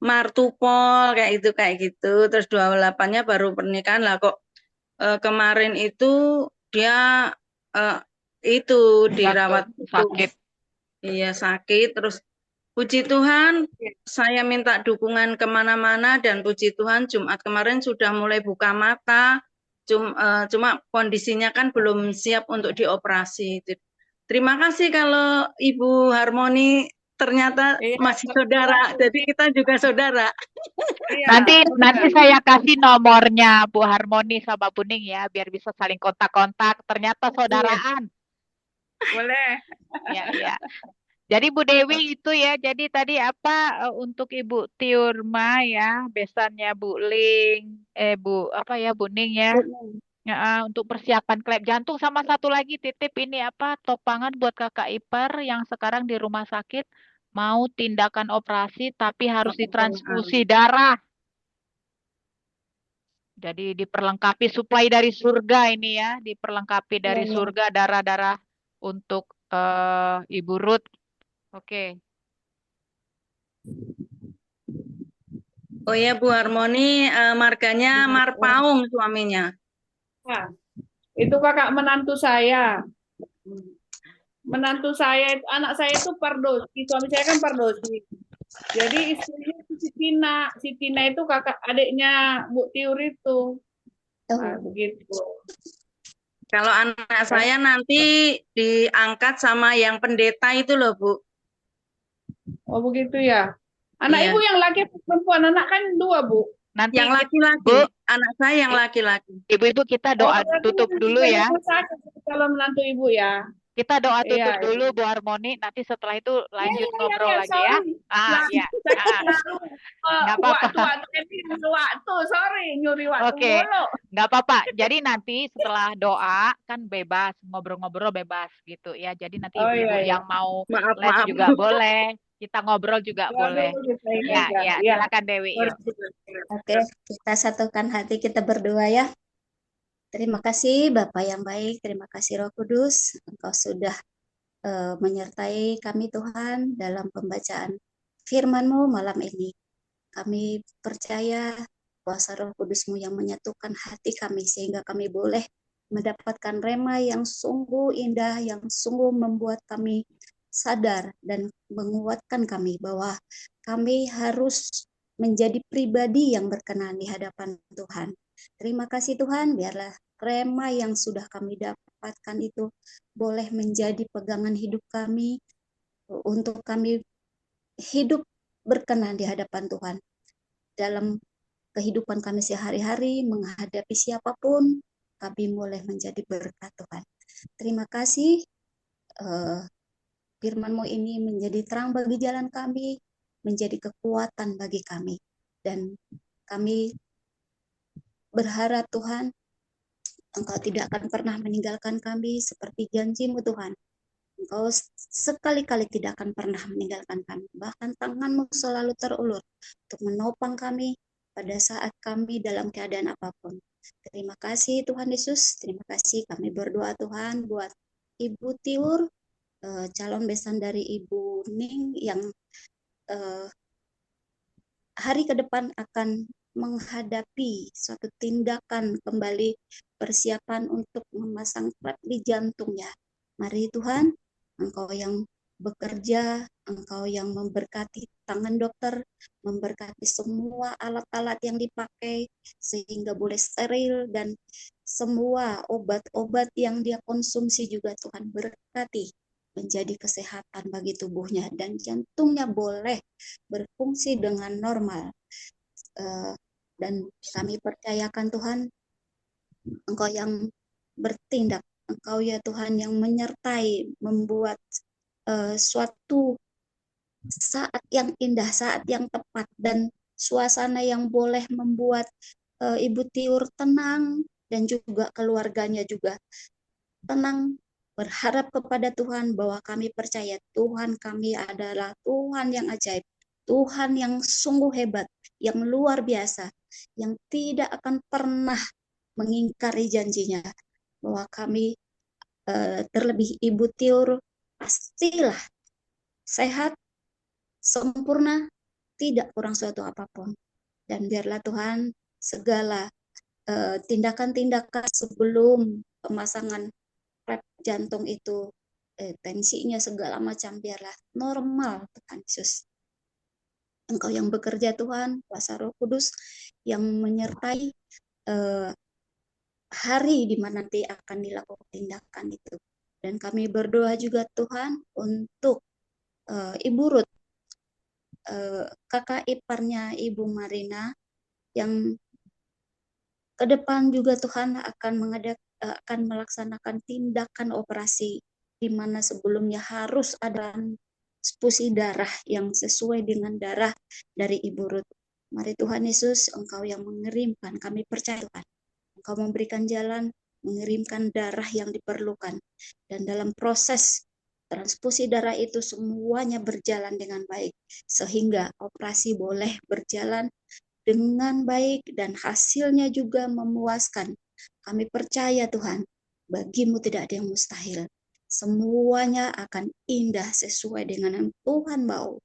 Martupol kayak gitu. Terus 28-nya baru pernikahan lah kok. Kemarin itu dia itu dirawat sakit. Iya sakit. Terus puji Tuhan saya minta dukungan kemana-mana dan puji Tuhan Jumat kemarin sudah mulai buka mata. Cuma kondisinya kan belum siap untuk dioperasi. Terima kasih kalau Ibu Harmoni ternyata masih saudara. Jadi kita juga saudara. Nanti saya kasih nomornya Bu Harmoni sama Bu Ning ya, biar bisa saling kontak-kontak. Ternyata saudaraan. Boleh. Ya. Jadi Bu Dewi itu ya, jadi tadi apa untuk Ibu Tiurma ya, besannya Bu Ling, Bu Ning ya. Ya, untuk persiapan klep jantung sama satu lagi titip ini apa topangan buat kakak ipar yang sekarang di rumah sakit mau tindakan operasi tapi harus ditransfusi darah. Jadi diperlengkapi suplai dari surga ini ya, diperlengkapi dari surga darah-darah untuk Ibu Ruth. Oke. Oh ya Bu Harmoni, marganya Marpaung suaminya. Nah, itu kakak menantu saya. Menantu saya, anak saya itu Pardosi, suami saya kan Pardosi. Jadi istrinya si Tina. Si Tina itu kakak adiknya Bu Tiur itu. Nah, begitu. Kalau anak saya nanti diangkat sama yang pendeta itu loh Bu. Oh begitu ya. Anak Iya. ibu yang laki perempuan, anak kan dua Bu. Nanti yang laki-laki, anak saya yang laki-laki. Ibu-ibu kita doa tutup dulu ya. Kalau menantu ibu ya. Kita doa tutup dulu Bu Harmoni, nanti setelah itu lanjut ngobrol lagi ya. Iya. Nggak apa-apa. Waktu, sorry, nyuri waktu mulu. Nggak apa-apa. Jadi nanti setelah doa kan bebas, ngobrol-ngobrol bebas gitu ya. Jadi nanti ibu-ibu yang mau live juga boleh, kita ngobrol juga boleh. Ya, silakan Dewi. Oke, kita satukan hati, kita berdoa ya. Terima kasih Bapak yang baik, terima kasih Roh Kudus, Engkau sudah menyertai kami Tuhan dalam pembacaan firman-Mu malam ini. Kami percaya kuasa Roh Kudus-Mu yang menyatukan hati kami sehingga kami boleh mendapatkan rema yang sungguh indah, yang sungguh membuat kami sadar dan menguatkan kami bahwa kami harus menjadi pribadi yang berkenan di hadapan Tuhan. Terima kasih Tuhan, biarlah rema yang sudah kami dapatkan itu boleh menjadi pegangan hidup kami untuk kami hidup berkenan di hadapan Tuhan. Dalam kehidupan kami sehari-hari, menghadapi siapapun, kami boleh menjadi berkat Tuhan. Terima kasih, firman-Mu ini menjadi terang bagi jalan kami, menjadi kekuatan bagi kami. Dan kami berharap Tuhan, Engkau tidak akan pernah meninggalkan kami seperti janji-Mu Tuhan. Engkau sekali-kali tidak akan pernah meninggalkan kami. Bahkan tangan-Mu selalu terulur untuk menopang kami pada saat kami dalam keadaan apapun. Terima kasih Tuhan Yesus. Terima kasih kami berdoa Tuhan buat Ibu Tiur. calon besan dari Ibu Ning yang hari ke depan akan menghadapi suatu tindakan kembali persiapan untuk memasang klep di jantungnya. Mari Tuhan, Engkau yang bekerja, Engkau yang memberkati tangan dokter, memberkati semua alat-alat yang dipakai sehingga boleh steril, dan semua obat-obat yang dia konsumsi juga Tuhan berkati menjadi kesehatan bagi tubuhnya, dan jantungnya boleh berfungsi dengan normal. Dan kami percayakan Tuhan, Engkau yang bertindak, Engkau ya Tuhan yang menyertai, membuat suatu saat yang indah, saat yang tepat, dan suasana yang boleh membuat Ibu Tiur tenang, dan juga keluarganya juga tenang, berharap kepada Tuhan bahwa kami percaya Tuhan kami adalah Tuhan yang ajaib, Tuhan yang sungguh hebat, yang luar biasa, yang tidak akan pernah mengingkari janjinya, bahwa kami terlebih Ibu Tiur pastilah sehat, sempurna, tidak kurang suatu apapun. Dan biarlah Tuhan segala tindakan-tindakan sebelum pemasangan klep jantung itu, tensinya segala macam biarlah normal Tuhan Yesus. Engkau yang bekerja Tuhan, kuasa Roh Kudus yang menyertai hari di mana nanti akan dilakukan tindakan itu. Dan kami berdoa juga Tuhan untuk Ibu Ruth, kakak iparnya Ibu Marina, yang ke depan juga Tuhan akan melaksanakan tindakan operasi di mana sebelumnya harus ada transfusi darah yang sesuai dengan darah dari Ibu Ruth. Mari Tuhan Yesus, Engkau yang mengirimkan, kami percaya Tuhan, Engkau memberikan jalan, mengirimkan darah yang diperlukan, dan dalam proses transfusi darah itu semuanya berjalan dengan baik, sehingga operasi boleh berjalan dengan baik dan hasilnya juga memuaskan. Kami percaya Tuhan, bagimu tidak ada yang mustahil. Semuanya akan indah sesuai dengan yang Tuhan mau.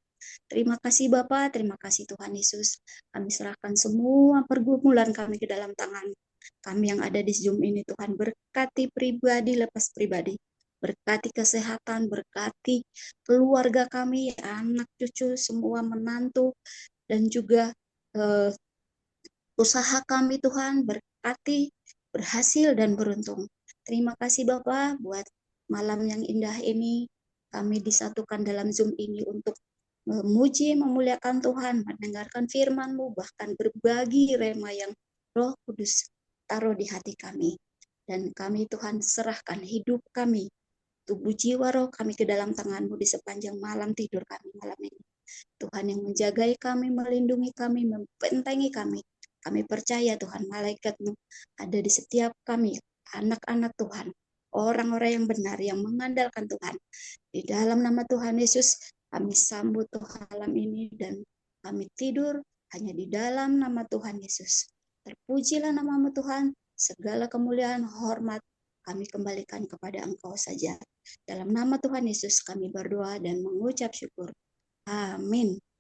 Terima kasih Bapa, terima kasih Tuhan Yesus. Kami serahkan semua pergumulan kami ke dalam tangan. Kami yang ada di Zoom ini Tuhan, berkati pribadi lepas pribadi. Berkati kesehatan, berkati keluarga kami, anak cucu, semua menantu, dan juga usaha kami Tuhan, berkati, berhasil dan beruntung. Terima kasih Bapak buat malam yang indah ini. Kami disatukan dalam Zoom ini untuk memuji, memuliakan Tuhan, mendengarkan firman-Mu, bahkan berbagi rema yang Roh Kudus taruh di hati kami. Dan kami Tuhan serahkan hidup kami, tubuh jiwa roh kami ke dalam tangan-Mu di sepanjang malam tidur kami malam ini. Tuhan yang menjagai kami, melindungi kami, membentengi kami. Kami percaya Tuhan, malaikat-Mu ada di setiap kami, anak-anak Tuhan, orang-orang yang benar, yang mengandalkan Tuhan. Di dalam nama Tuhan Yesus, kami sambut Tuhan malam ini, dan kami tidur hanya di dalam nama Tuhan Yesus. Terpujilah nama-Mu Tuhan, segala kemuliaan, hormat, kami kembalikan kepada Engkau saja. Dalam nama Tuhan Yesus kami berdoa dan mengucap syukur. Amin.